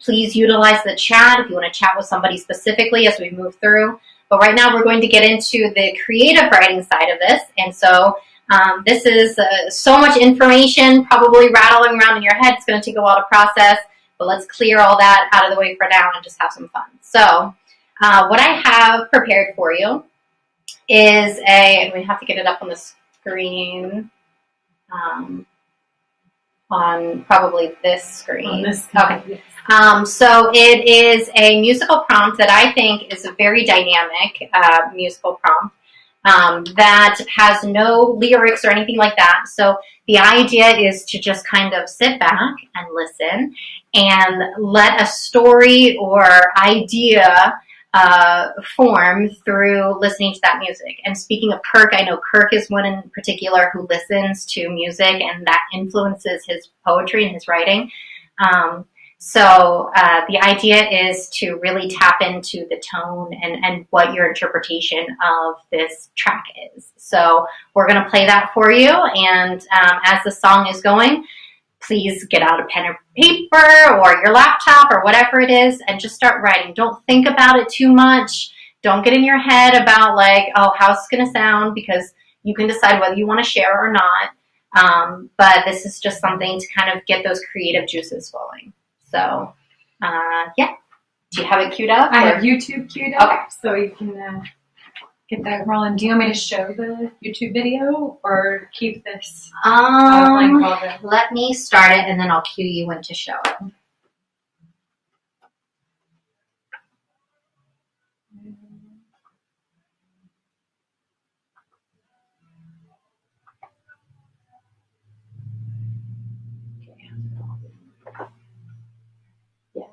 please utilize the chat if you want to chat with somebody specifically as we move through. But right now we're going to get into the creative writing side of this, and so this is so much information probably rattling around in your head. It's going to take a while to process, but let's clear all that out of the way for now and just have some fun. So what I have prepared for you is and we have to get it up on the screen, on probably this screen. On this screen, okay. Yes. So it is a musical prompt that I think is a very dynamic musical prompt that has no lyrics or anything like that. So the idea is to just kind of sit back and listen and let a story or idea form through listening to that music. And speaking of Kirk, I know Kirk is one in particular who listens to music, and that influences his poetry and his writing. So the idea is to really tap into the tone and what your interpretation of this track is. So we're going to play that for you, and as the song is going, please get out a pen or paper or your laptop or whatever it is and just start writing. Don't think about it too much. Don't get in your head about like, oh, how's it going to sound, because you can decide whether you want to share or not. But this is just something to kind of get those creative juices flowing. So, yeah. Do you have it queued up? I have YouTube queued up, okay. So you can get that rolling. Do you want me to show the YouTube video or keep this? Let me start it and then I'll cue you when to show it. Yeah.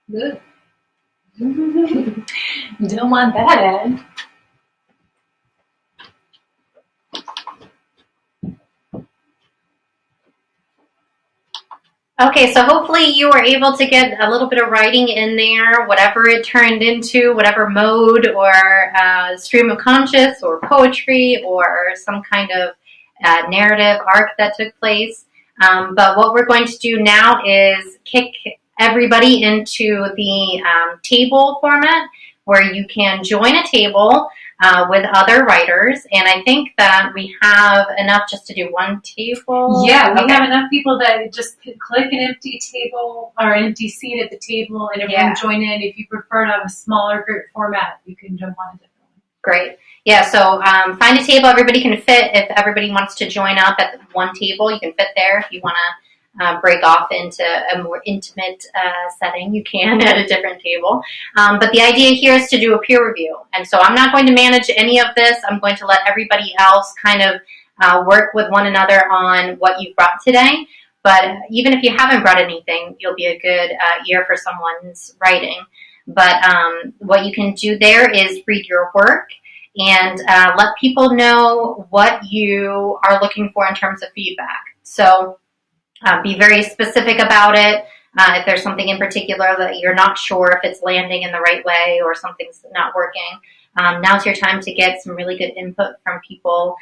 Good. Don't want that, Ed. Okay, so hopefully you were able to get a little bit of writing in there, whatever it turned into, whatever mode or stream of conscious or poetry or some kind of narrative arc that took place. But what we're going to do now is kick everybody into the table format where you can join a table with other writers, and I think that we have enough just to do one table. Yeah, we Okay. have enough people that just click an empty table or an empty seat at the table and everyone join in. If you prefer to have a smaller group format, you can jump on a different one. Great. Yeah, so find a table everybody can fit. If everybody wants to join up at one table, you can fit there. If you want to break off into a more intimate setting, you can at a different table. But the idea here is to do a peer review. And so I'm not going to manage any of this. I'm going to let everybody else kind of work with one another on what you've brought today. But even if you haven't brought anything, you'll be a good ear for someone's writing. But what you can do there is read your work and let people know what you are looking for in terms of feedback. So be very specific about it. If there's something in particular that you're not sure if it's landing in the right way or something's not working, now's your time to get some really good input from people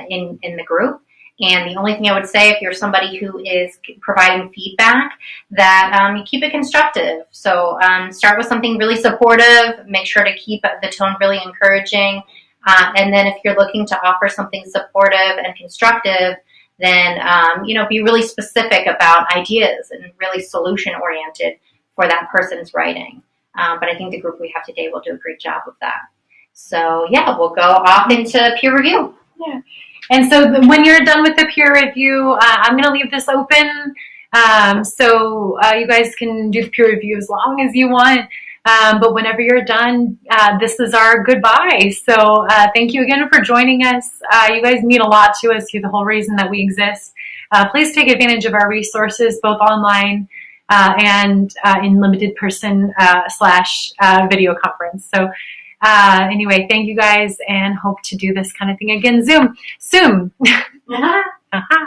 in the group. And the only thing I would say, if you're somebody who is providing feedback, that you keep it constructive. So start with something really supportive. Make sure to keep the tone really encouraging. And then if you're looking to offer something supportive and constructive, then be really specific about ideas and really solution-oriented for that person's writing. But I think the group we have today will do a great job of that. So yeah, we'll go off into peer review. Yeah. And so when you're done with the peer review, I'm going to leave this open. So you guys can do the peer review as long as you want. But whenever you're done, this is our goodbye. So thank you again for joining us. You guys mean a lot to us. You're the whole reason that we exist. Please take advantage of our resources, both online and in limited person / video conference. So anyway, thank you guys, and hope to do this kind of thing again soon. Uh-huh. Uh-huh.